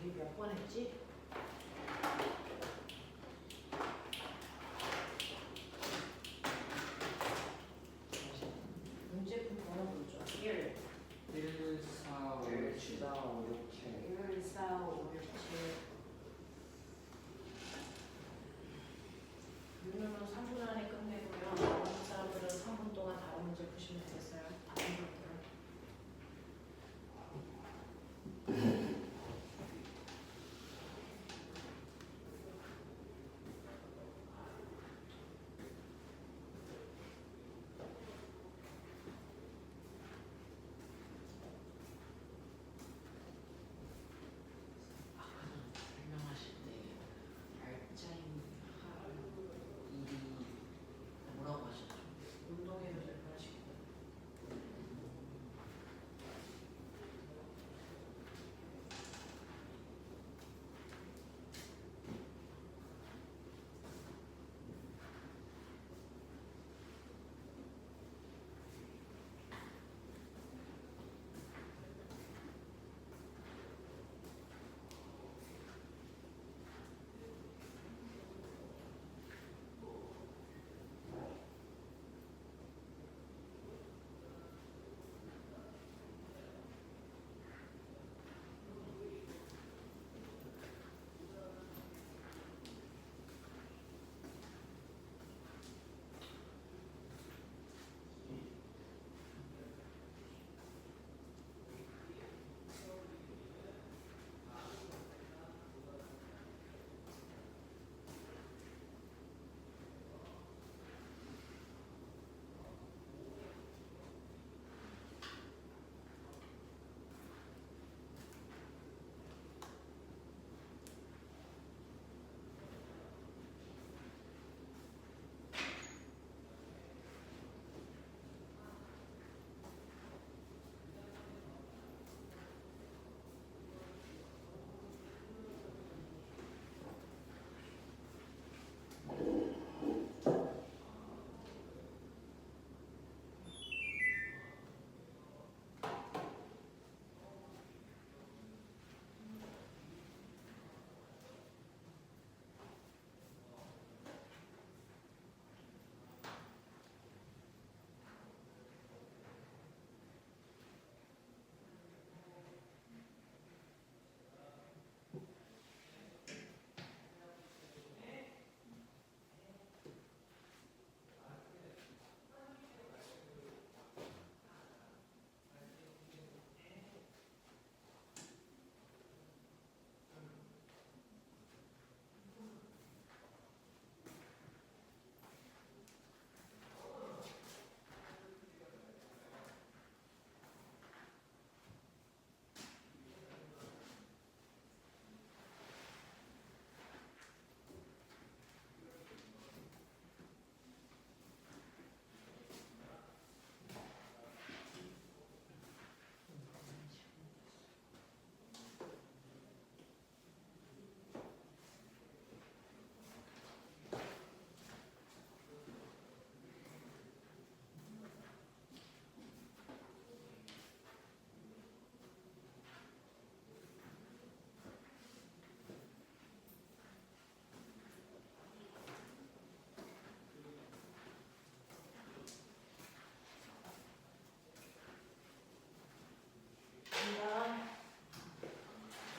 우리 몇 번 했지? 문제풀 번호 보죠. 1, 1, 4, 5, 6, 7 1, 4, 5, 6, 7. 윤우는 3분 안에 끝내고요. 나머지 사람들은 3분 동안 다른 문제 푸시면 되겠어요. 다른 것들은. 설명하실 때 알짜임 일이 뭐라고 하셨죠? 운동회로 설명하시고.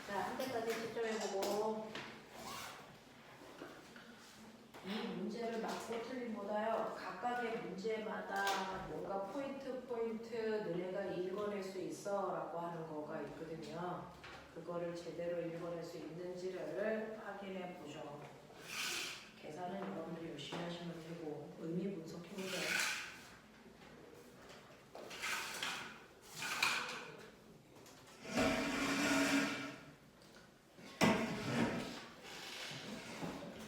자, 한 대까지 채점해보고 이 문제를 맞고 틀림보다요 각각의 문제마다 뭔가 포인트 너네가 읽어낼 수 있어 라고 하는 거가 있거든요. 그거를 제대로 읽어낼 수 있는지를 확인해 보죠. 계산은 여러분들이 열심히 하시면 되고 의미 분석해보죠.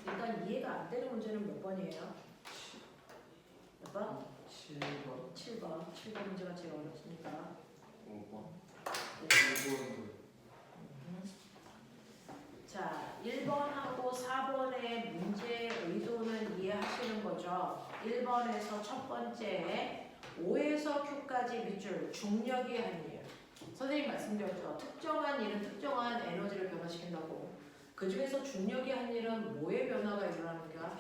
일단 이해가 안 되는 문제는 몇 번이에요? 몇 번? 7번 7번. 7번 문제가 제일 어렵습니다. 5번 네. 5번 자, 1번하고 4번의 문제 의도는 이해하시는 거죠? 1번에서 첫 번째 5에서 Q까지 밑줄 중력이 한 일. 선생님 말씀드렸죠? 특정한 일은 특정한 에너지를 변화시킨다. 그 중에서 중력이 한 일은 뭐의 변화가 일어나는가?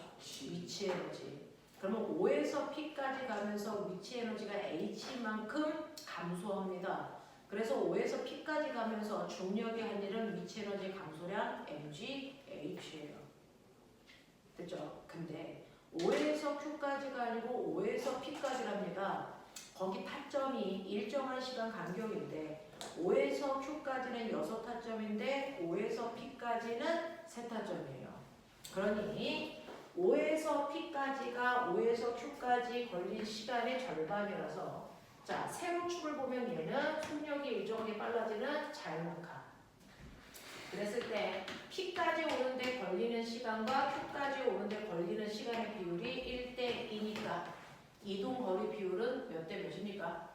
위치 에너지. 그러면 O에서 P까지 가면서 위치 에너지가 H만큼 감소합니다. 그래서 O에서 P까지 가면서 중력이 한 일은 위치 에너지 감소량 mg, h예요. 됐죠? 근데 O에서 Q까지가 아니고 O에서 P까지랍니다. 거기 타점이 일정한 시간 간격인데 O에서 Q까지는 6타점인데 O에서 P까지는 3타점이에요. 그러니 O에서 P까지가 O에서 Q까지 걸린 시간의 절반이라서 자, 세로축을 보면 얘는 속력이 일정하게 빨라지는 자연각화. 그랬을 때 P까지 오는데 걸리는 시간과 Q까지 오는데 걸리는 시간의 비율이 1대2니까 이동거리 비율은 몇 대 몇입니까?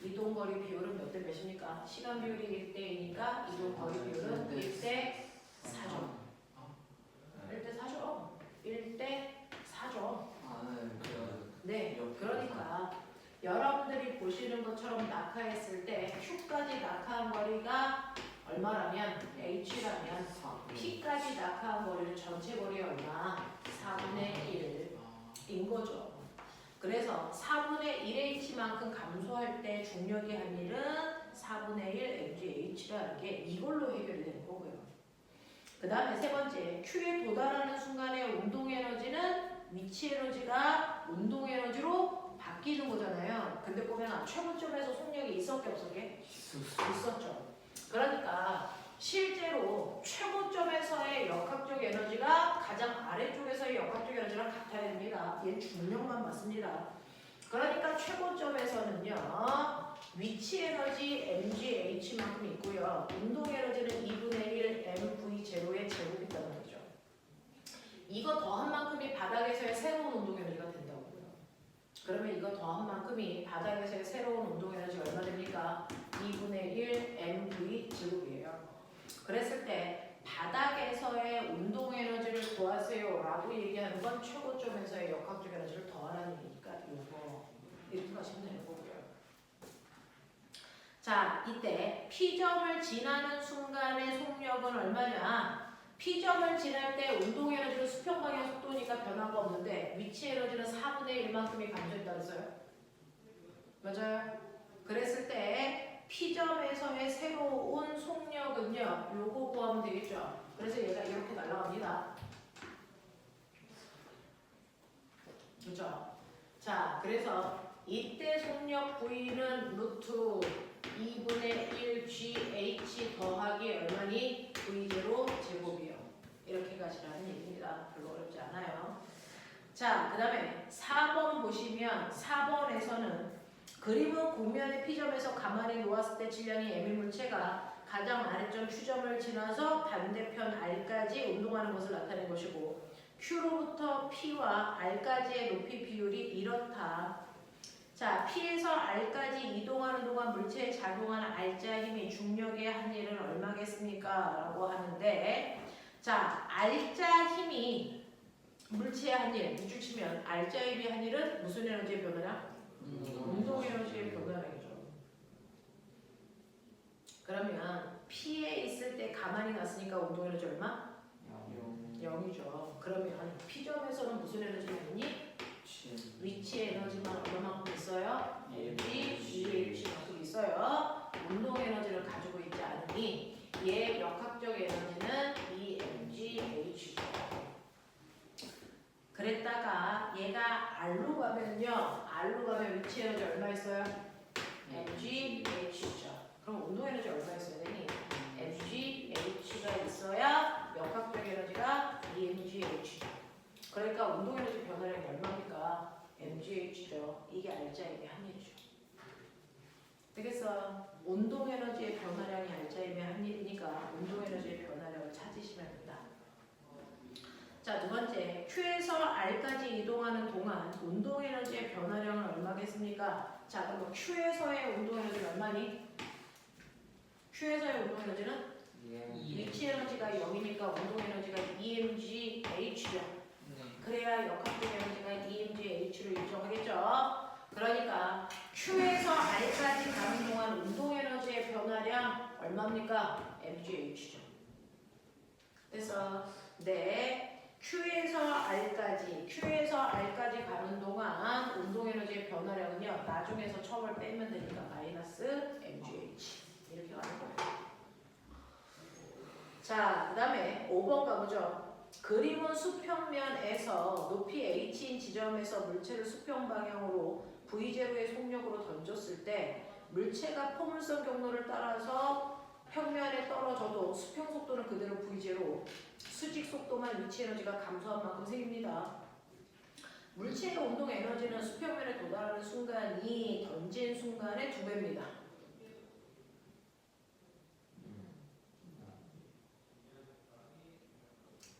이동거리 비율은 몇 대 몇입니까? 시간 비율이 1대2니까 이동거리 비율은 1대4죠. 1대4죠. 1대4죠. 네, 그러니까 여러분들이 보시는 것처럼 낙하했을 때 Q까지 낙하한 거리가 얼마라면 H라면 P까지 낙하한 거리는 전체 거리 얼마? 4분의 1인 거죠. 그래서 4분의 1H만큼 감소할 때 중력이 한 일은 4분의 1 mgH라는 게 이걸로 해결이 되는 거고요. 그 다음에 세 번째, Q에 도달하는 순간의 운동 에너지는 위치 에너지가 운동 에너지로 바뀌는 거잖아요. 근데 보면 최고점에서 속력이 있었게 없었게? 있었죠. 그러니까 실제로 최고점에서의 역학적 에너지가 가장 아래쪽에서의 역학적 에너지랑 같아야 됩니다. 얘는 중력만 맞습니다. 그러니까 최고점에서는요. 위치 에너지 mgH만큼 있고요. 운동 에너지는 2분의 1 mv0의 제곱이라는 거죠. 이거 더한 만큼이 바닥에서의 새로운 운동 에너지가 된다고요. 그러면 이거 더한 만큼이 바닥에서의 새로운 운동 에너지 얼마 됩니까? 2분의 1 mv 제곱이에요. 그랬을 때 바닥에서의 운동 에너지를 구하세요 라고 얘기하는 건 최고점에서의 역학적 에너지를 더하라는 얘기니까 이거 이렇게 가시면 되는 거고요. 자, 이때 P점을 지나는 순간의 속력은 얼마냐? P점을 지날 때 운동 에너지는 수평 방향 속도니까 변화가 없는데 위치 에너지는 4분의 1만큼이 감소했다 그랬어요? 맞아요? 그랬을 때 P점에서의 새로운 속력은요, 요거 구하면 되겠죠? 그래서 얘가 이렇게 날아갑니다. 그죠? 자, 그래서 이때 속력 V는 루트 2분의 1 GH 더하기 얼마니? V0 제곱이요. 이렇게 가시라는 얘기입니다. 별로 어렵지 않아요. 자, 그 다음에 4번 보시면 4번에서는 그림은 곡면의 P점에서 가만히 놓았을 때 질량이 M인 물체가 가장 아래점 Q점을 지나서 반대편 R까지 운동하는 것을 나타낸 것이고 Q로부터 P와 R까지의 높이 비율이 이렇다. 자, P에서 R까지 이동하는 동안 물체에 작용하는 R자 힘이 중력의 한 일은 얼마겠습니까? 라고 하는데 자, R자 힘이 물체의 한 일, 밑줄 치면 R자 힘의 한 일은 무슨 에너지의 변화냐? 운동 에너지의 변화량이죠. 그러면 P에 있을 때 가만히 놨으니까 운동 에너지 얼마? 0이죠. 그러면 P점에서는 무슨 에너지가 있니? 위치 에너지만 얼마만큼 있어요? mgH만큼 있어요. 운동 에너지를 가지고 있지 않으니 얘의 역학적 에너지는 mgH죠. 그랬다가 얘가 R로 가면요. R로 가면 위치 에너지 얼마 있어요? mgH죠. 그럼 운동 에너지 얼마 있어야 되니? mgH가 있어야 역학적 에너지가 mgH죠. 그러니까 운동 에너지 변화량이 얼마입니까? mgH죠. 이게 R자임의 한일이죠. 되겠어? 운동 에너지의 변화량이 R자임의 한일이니까 운동 에너지의 변화량을 찾으시면 된다. 자, 두 번째, Q에서 R까지 이동하는 동안 운동 에너지의 변화량은 얼마겠습니까? 자, 그럼 Q에서의 운동 에너지는 얼마니? Q에서의 운동 에너지는 위치 에너지가 0이니까 운동 에너지가 EMGH죠. 그래야 역학적 에너지가 EMGH로 일정하겠죠. 그러니까 Q에서 R까지 가는 동안 운동 에너지의 변화량 얼마입니까? mgH죠. 그래서 네, Q에서 R까지 가는 동안 운동 에너지의 변화량은요. 나중에서 처음을 빼면 되니까 마이너스 mgh 이렇게 가는 거예요. 자, 그다음에 5번 가보죠. 그림은 수평면에서 높이 h인 지점에서 물체를 수평 방향으로 V0의 속력으로 던졌을 때 물체가 포물선 경로를 따라서 평면에 떨어져도 수평 속도는 그대로 V0, 수직 속도만 위치 에너지가 감소한 만큼 생깁니다. 물체의 운동 에너지는 수평면에 도달하는 순간이 던진 순간의 2배입니다.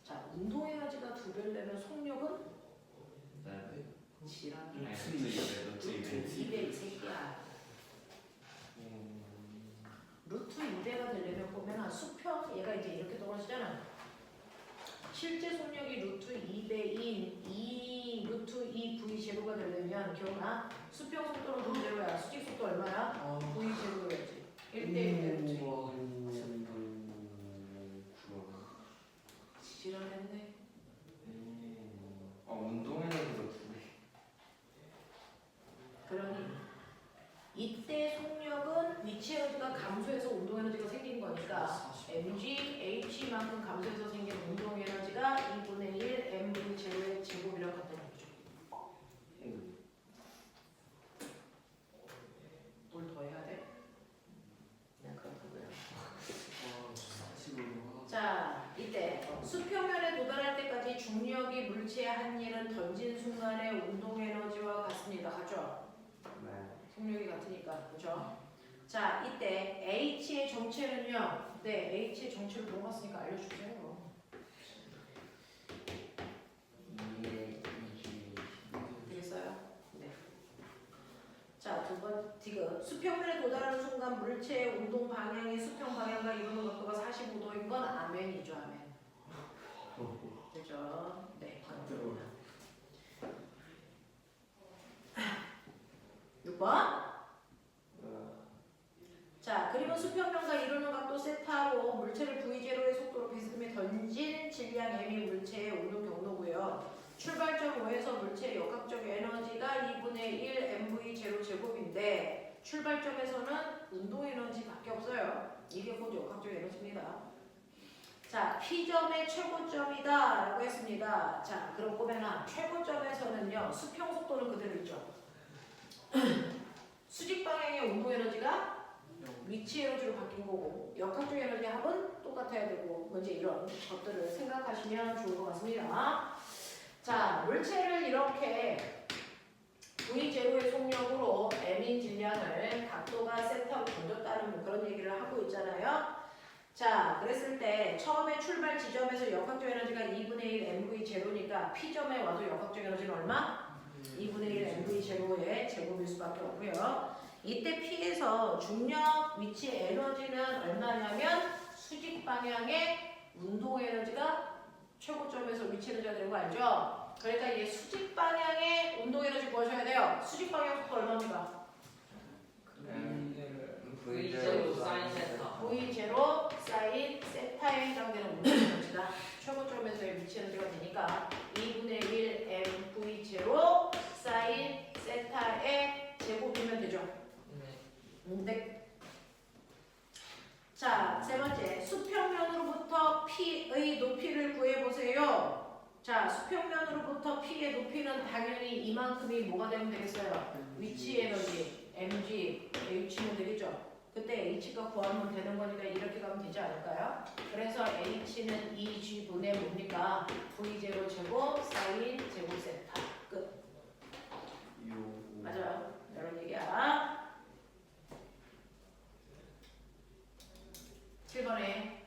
자, 운동 에너지가 2배되면 속력은 지랄. 무슨 얘기예요? 루트 2배 이 새끼야. 루트 2배가 되려면 보면 수평 얘가 이제 이렇게 떨어지잖아. 실제 속력이 루트 2배인 2 루트 2 V0가 되려면 기억나? 수평 속도는 V0야. 수직 속도 얼마야? V0야지. 1대1 루트 2. 지랄했네. 운동 에너지가 2배. 그러니 이때 속력은 위치 에너지가 감소해서 운동 에너지가 생긴 거니까 mg, h만큼 감소해서 생긴 운동 에너지가 2분의 1 mv 제로의 제곱이라고 갖다 놓죠. 뭘 더 해야 돼? 그냥 그렇다고요. 자, 이때 수평면에 도달할 때까지 중력이 물체의 한 일은 던진 순간의 운동 에너지와 같습니다. 같죠? 네. 속력이 같으니까, 그렇죠? 자, 이때 H의 정체는요. 네, H의 정체를 물어봤으니까 알려주세요. 되겠어요? 네. 자, 2번 디귿. 수평면에 도달하는 순간 물체의 운동 방향이 수평 방향과 이루는 각도가 45도인 건 아멘이죠, 아멘. 그죠? 네. 6번. 자, 그림은 수평면과 이루는 각도 세타로 물체를 V0의 속도로 비스듬히 던진 질량 m이 물체의 운동 경로고요. 출발점 O에서 물체의 역학적 에너지가 2분의 1 mv0 제곱인데 출발점에서는 운동 에너지밖에 없어요. 이게 곧 역학적 에너지입니다. 자, P점의 최고점이다 라고 했습니다. 자, 그럼 보면은 최고점에서는요 수평 속도는 그대로 있죠. 수직 방향의 운동 에너지가 위치 에너지로 바뀐 거고 역학적 에너지 합은 똑같아야 되고 이제 이런 것들을 생각하시면 좋을 것 같습니다. 자, 물체를 이렇게 V0의 속력으로 m인 질량을 각도가 세타로 던졌다는 그런 얘기를 하고 있잖아요. 자, 그랬을 때 처음에 출발 지점에서 역학적 에너지가 2분의 1 mv0니까 P점에 와도 역학적 에너지는 얼마? 2분의 1 mv0의 제곱일 수밖에 없고요. 이때 P에서 중력 위치 에너지는 얼마냐면 수직 방향의 운동 에너지가 최고점에서 위치 에너지가 되는 거 알죠? 그러니까 이게 수직 방향의 운동 에너지 구하셔야 돼요. 수직 방향 속도 얼마입니까? V0 사인 세타. V0 사인 세타에 해당되는 운동 에너지가 최고점에서의 위치 에너지가 되니까 2분의 1 mv0 사인 세타의 제곱이면 되죠. 네. 자, 세 번째 수평면으로부터 P의 높이를 구해보세요. 자, 수평면으로부터 P의 높이는 당연히 이만큼이 뭐가 되면 되겠어요? 위치 에너지 mg, h면 되겠죠. 그때 h가 구하면 되는 거니까 이렇게 가면 되지 않을까요? 그래서 h는 2g분의 뭡니까? v0 제곱 사인 제곱 세타 끝. 맞아요. 이런 얘기야. 7번에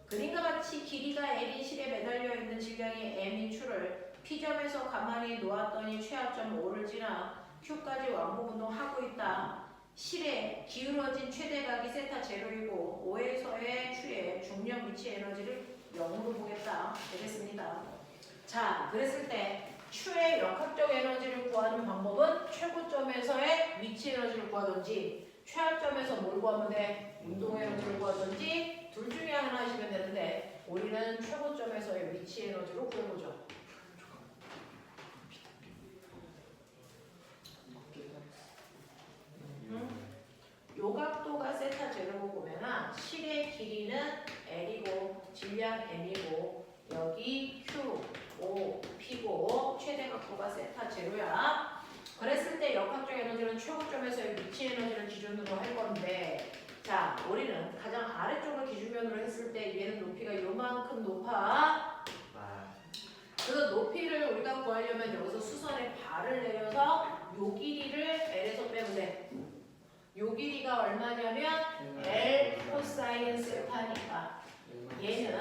그림과 같이 길이가 L인 실에 매달려 있는 질량이 M인 추를 P점에서 가만히 놓았더니 최하점 O를 지나 Q까지 왕복 운동하고 있다. 실에 기울어진 최대각이 세타 제로이고 O에서의 Q의 중력 위치 에너지를 0으로 보겠다. 되겠습니다. 자, 그랬을 때 Q의 역학적 에너지를 구하는 방법은 최고점에서의 위치 에너지를 구하든지 최하점에서 뭘 구하면 돼? 운동 에너지를 구하든지 둘 중에 하나 하시면 되는데 우리는 최고점에서의 위치 에너지로 구해보죠. 요 각도가 세타 제로고 보면은 실의 길이는 L이고 질량 M이고 여기 Q, O, P고 최대 각도가 세타 제로야. 그랬을 때 역학적 에너지는 최고점에서의 위치 에너지를 기준으로 할 건데 자 우리는 가장 아래쪽을 기준면으로 했을 때 얘는 높이가 요만큼 높아. 그 높이를 우리가 구하려면 여기서 수선에 발을 내려서 요 길이를 L에서 빼면 돼. 요 길이가 얼마냐면 L 코사인 세타니까 얘는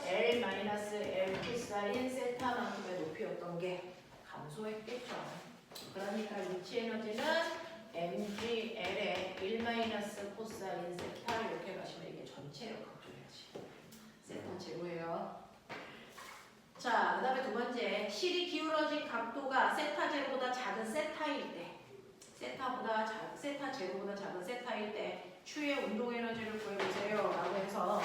L 마이너스 L 코사인 세타만큼의 높이였던 게 감소했겠죠. 그러니까 위치 에너지는 mg L의 1 마이너스 코사인 세타 이렇게 가시면 이게 전체로 각줘야지. 세타 제로예요. 자, 그 다음에 두 번째 실이 기울어진 각도가 세타 제로보다 작은 세타일 때 세타 제로보다 작은 세타일 때 추의 운동 에너지를 구해보세요 라고 해서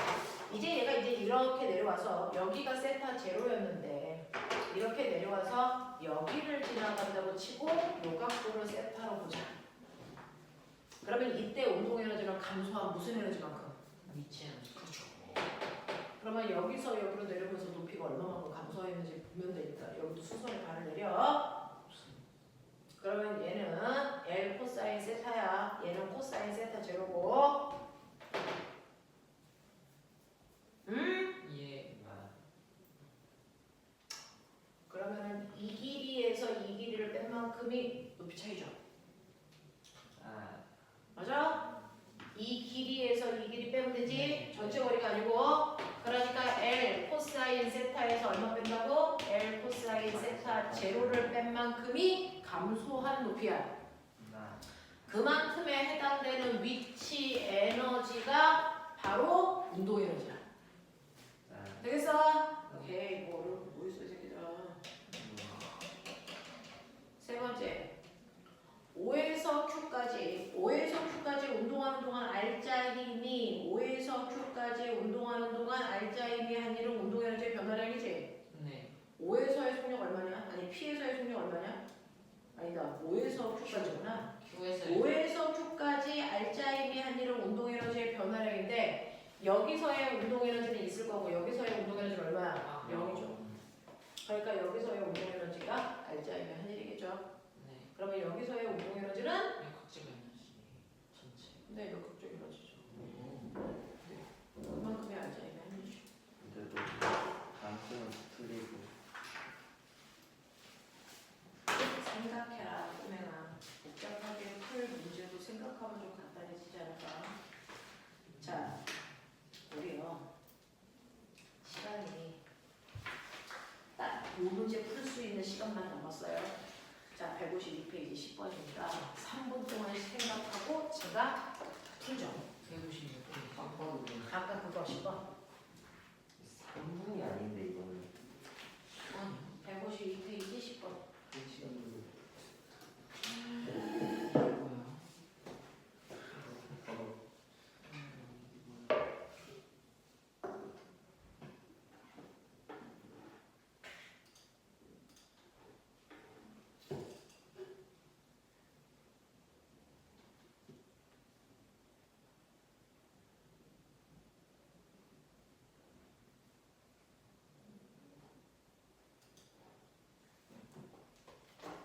이제 얘가 이제 이렇게 내려와서 여기가 세타 제로였는데 이렇게 내려와서 여기를 지나간다고 치고 요 각도를 세타로 보자. 그러면 이때 운동 에너지가 감소한 무슨 에너지만큼? 위치 에너지. 그렇죠. 그러면 여기서 여기로 내려오면서 높이가 얼마만큼 감소했는지 보면 되니까 여기도 수선에 발을 내려. 그러면 얘는 L 코사인 세타야. 얘는 코사인 세타 제로고. 예. 그러면은 이 길이에서 이 길이를 뺀 만큼이 높이 차이죠. 맞아? 이 길이에서 이 길이 빼면 되지. 전체 거리가 아니고. 그러니까 L 코사인 세타에서 얼마 뺀다고? L 코사인 세타 제로를 뺀 만큼이 감소한 높이야. 그만큼에 해당되는 위치 에너지가 바로 운동 에너지야. 되겠어? 오케이. 뭐 있어 이 새끼들. 세 번째. 5에서 Q까지 운동하는 동안 알짜 힘이 5에서 Q까지 운동하는 동안 알짜 힘이 한 일은 운동 에너지의 변화량이지. 네. 5에서의 속력 얼마냐? 아니 P에서의 속력 얼마냐? 아니다. 5에서 Q까지구나. Q에서 5에서 Q까지 알짜 힘이 한 일은 운동 에너지의 변화량인데 여기서의 운동 에너지는 있을 거고 여기서의 운동 에너지는 얼마야? 0이죠. 그러니까 여기서의 운동 에너지가 알짜 힘이 한 일이겠죠. 네. 그러면 여기서의 운동 에너지는 역학적 에너지 전체. 네, 역학적 에너지죠. 그만큼의 알짜 힘이 한 일이죠. 근데도 단수는 틀리고 생각해라, 꼬맹아. 복잡하게 풀 문제도 생각하면 좀 간단해지지 않을까? 자, 우리요. 시간이 딱 이 문제 풀 수 있는 시간만 남았어요. 자, 152페이지 10번입니다. 3분 동안 생각하고 제가 풀죠. 156페이지. 아까 그거 10번. 3분이 아닌데 이거는 152페이지 10번.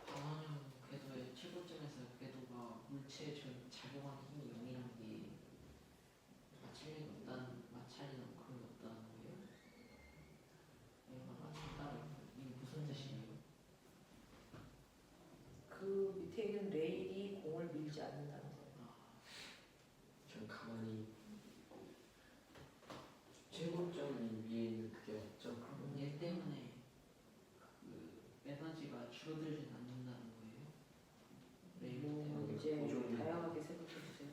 방황형 궤도의 최고점에서 궤도가 물체에 작용하는 힘이 0이라는 게 마찰이 그런 게 없다는 거예요? 이게 무슨 뜻이에요? 그 밑에 있는 레일이 공을 밀지 않는다는 거. 좀 가만히 최고점이 위에 있는 그게 없죠. 얘 때문에 그 에너지가 줄어들진 않는다는 거예요? 레일 때문에. 이제 고정된 다양하게 생각해 주세요.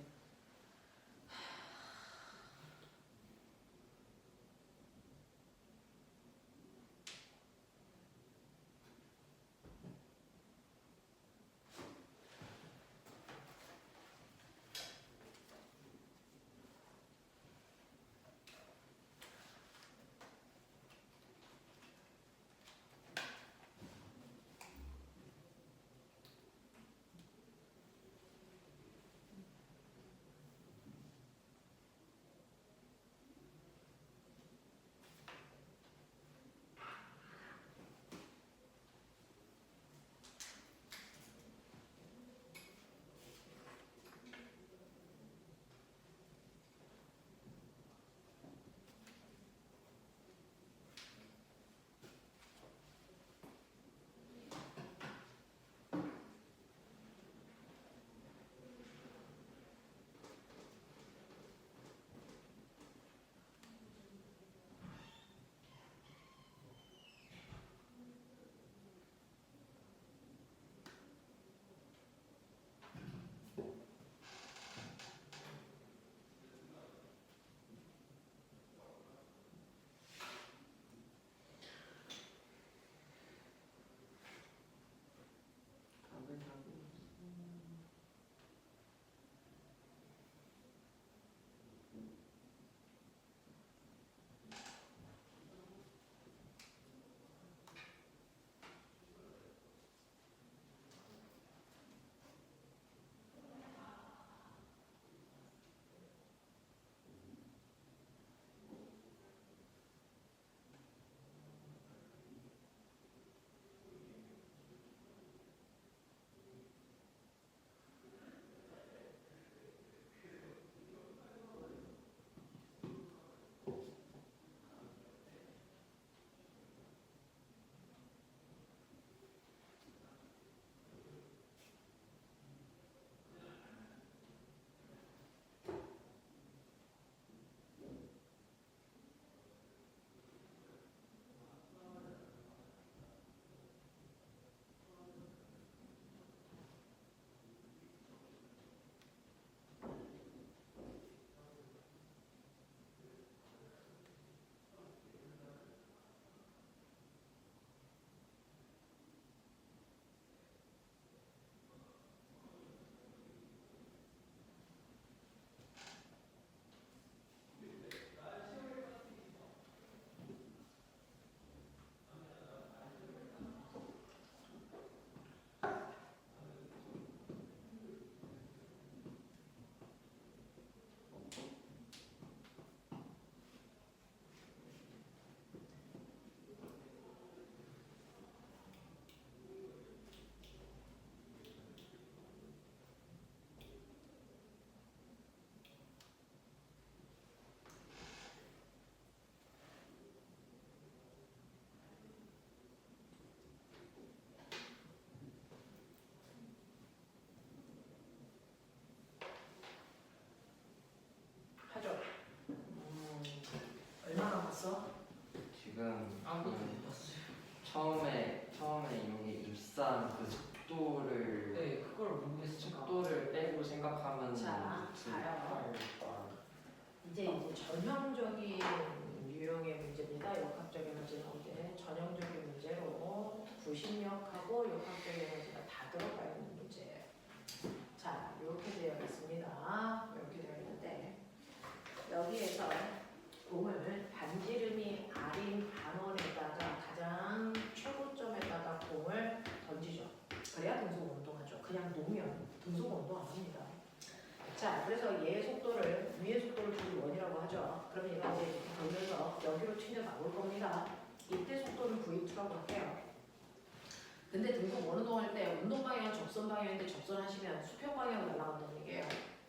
원운동할 때 운동 방향은 접선 방향인데 접선하시면 수평 방향으로 날아간다는 얘기예요.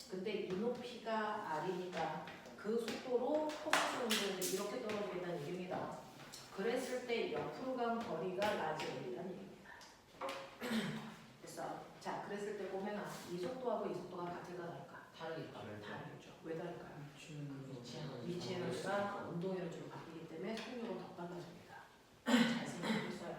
근데 이 높이가 R이니까 그 속도로 포커스 운동이 이렇게 떨어지겠다는 얘기입니다. 그랬을 때 옆으로 간 거리가 라지이라는 얘기입니다. 됐어. 자, 그랬을 때 보면 이 속도하고 이 속도가 같을까 다를까? 다르겠다. 다르겠죠. 왜 다를까요? 위치에는 위치 에너지가 운동 에너지로 바뀌기 때문에 속력은 더 빨라집니다. 잘 생각해보세요.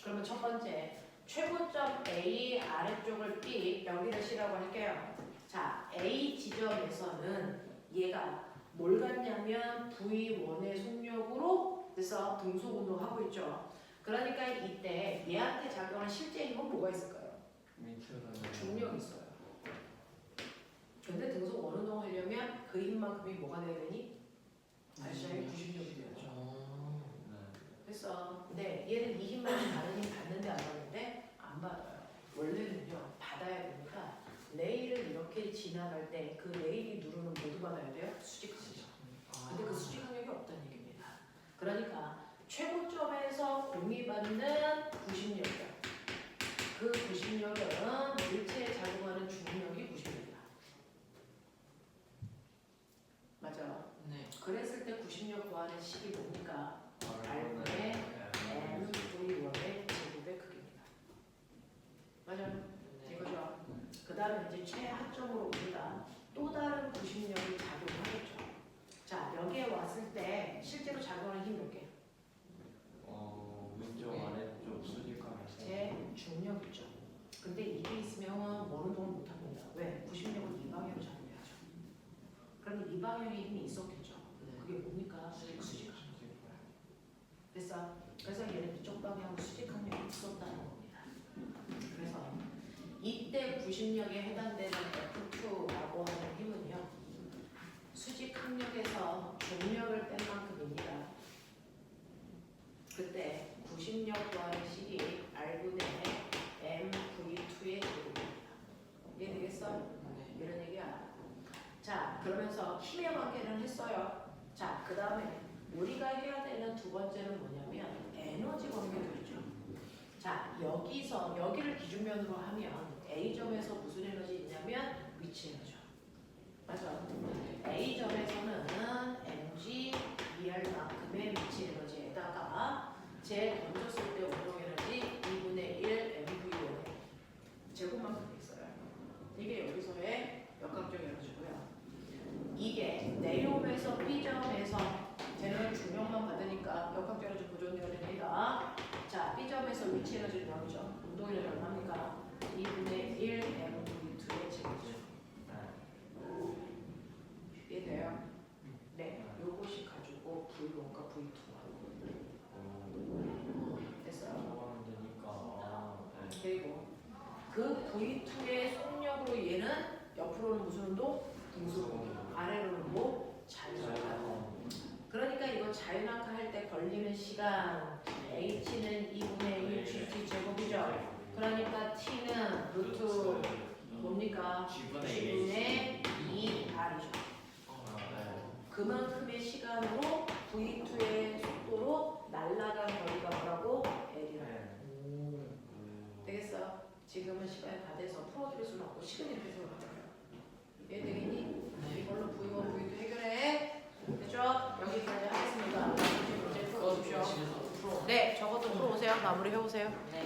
그러면 첫 번째, 최고점 A 아래쪽을 B 여기를 C라고 할게요. 자, A 지점에서는 얘가 뭘 갖냐면 V1의 속력으로 그래서 등속 운동하고 있죠. 그러니까 이때 얘한테 작용하는 실제 힘은 뭐가 있을까요? 중력이 있어요. 근데 등속 원운동 하려면 그 힘만큼이 뭐가 돼야 되니? 발사의 96이 되죠. 그래서 네, 얘는 이 힘만 다른 힘 받는데 안 받는데 안 받아요. 원래는요 받아야 되니까 레일을 이렇게 지나갈 때 그 레일이 누르는 모두 받아야 돼요. 수직항력. 근데 그 수직항력이 없다는 얘기입니다. 그러니까 최고점에서 공이 받는 구심력이요. 그 구심력은 물체에 작용하는 중력이 구심력이다. 맞아. 네. 그랬을 때 구심력 구하는 식이 뭡니까? R분의 MV1의 제곱의 크기입니다. 맞아요. 이거죠. 그 다음에 이제 최하점으로 옵니다. 또 다른 구심력이 작용하겠죠. 자, 여기에 왔을 때 실제로 작용하는 힘 몇 개? 왼쪽 아래쪽 수직하면서 제 중력이죠. 근데 이게 있으면 원운동을 못합니다. 왜? 구심력은 이 방향으로 작용해야죠. 그럼 이 방향에 힘이 있었겠죠. 그게 뭡니까? 수직항력. 됐어? 그래서 얘는 이쪽 방향으로 수직항력이 있었다는 겁니다. 그래서 이때 구심력에 해당되는 F2라고 하는 힘은요. 수직항력에서 중력을 뺀 만큼입니다. 그때 구심력 구하는 식이 R분의 MV2의 제곱입니다. 이해되겠어? 이런 얘기야. 자, 그러면서 힘의 관계는 했어요. 자, 그 다음에 우리가 해야 되는 두 번째는 뭐냐면 에너지 관계도 있죠. 자, 여기서 여기를 기준면으로 하면 A점에서 무슨 에너지 있냐면 위치 에너지죠. 맞아. A점에서는 mg ER만큼의 위치 에너지에다가 제 던졌을 때 운동 에너지 2분의 1 MV1의 제곱만큼 있어요. 이게 여기서의 역학적 에너지고요. 이게 내려오면서 B점에서 쟤는 중력만 받으니까 역학적 에너지 보존되어야 됩니다. 자, B점에서 위치 에너지를 나오죠. 운동 에너지 얼마입니까? 2분의 1 MV2의 제곱이죠. 이해돼요? 네, 요것이 가지고 V1과 V2하고 됐어요? 그리고 그 V2의 속력으로 얘는 옆으로는 무슨 운동? 등속 운동. 아래로는 뭐? 자유낙하. 그러니까 이거 자유낙하 할 때 걸리는 시간 H는 2분의 1 GT 제곱이죠. 그러니까 T는 루트 뭡니까? G분의 2R이죠. 그만큼의 시간으로 V2의 속도로 날아간 거리가 뭐라고? L이라고. 되겠어? 지금은 시간이 다 돼서 풀어드릴 수는 없고 시간이 돼서 그렇잖아요. 이해되겠니? 이걸로 V1, V2 해결해. 됐죠? 여기까지 하겠습니다. 문제 풀어보십시오. 네, 저것도 풀어오세요. 마무리 해보세요. 네.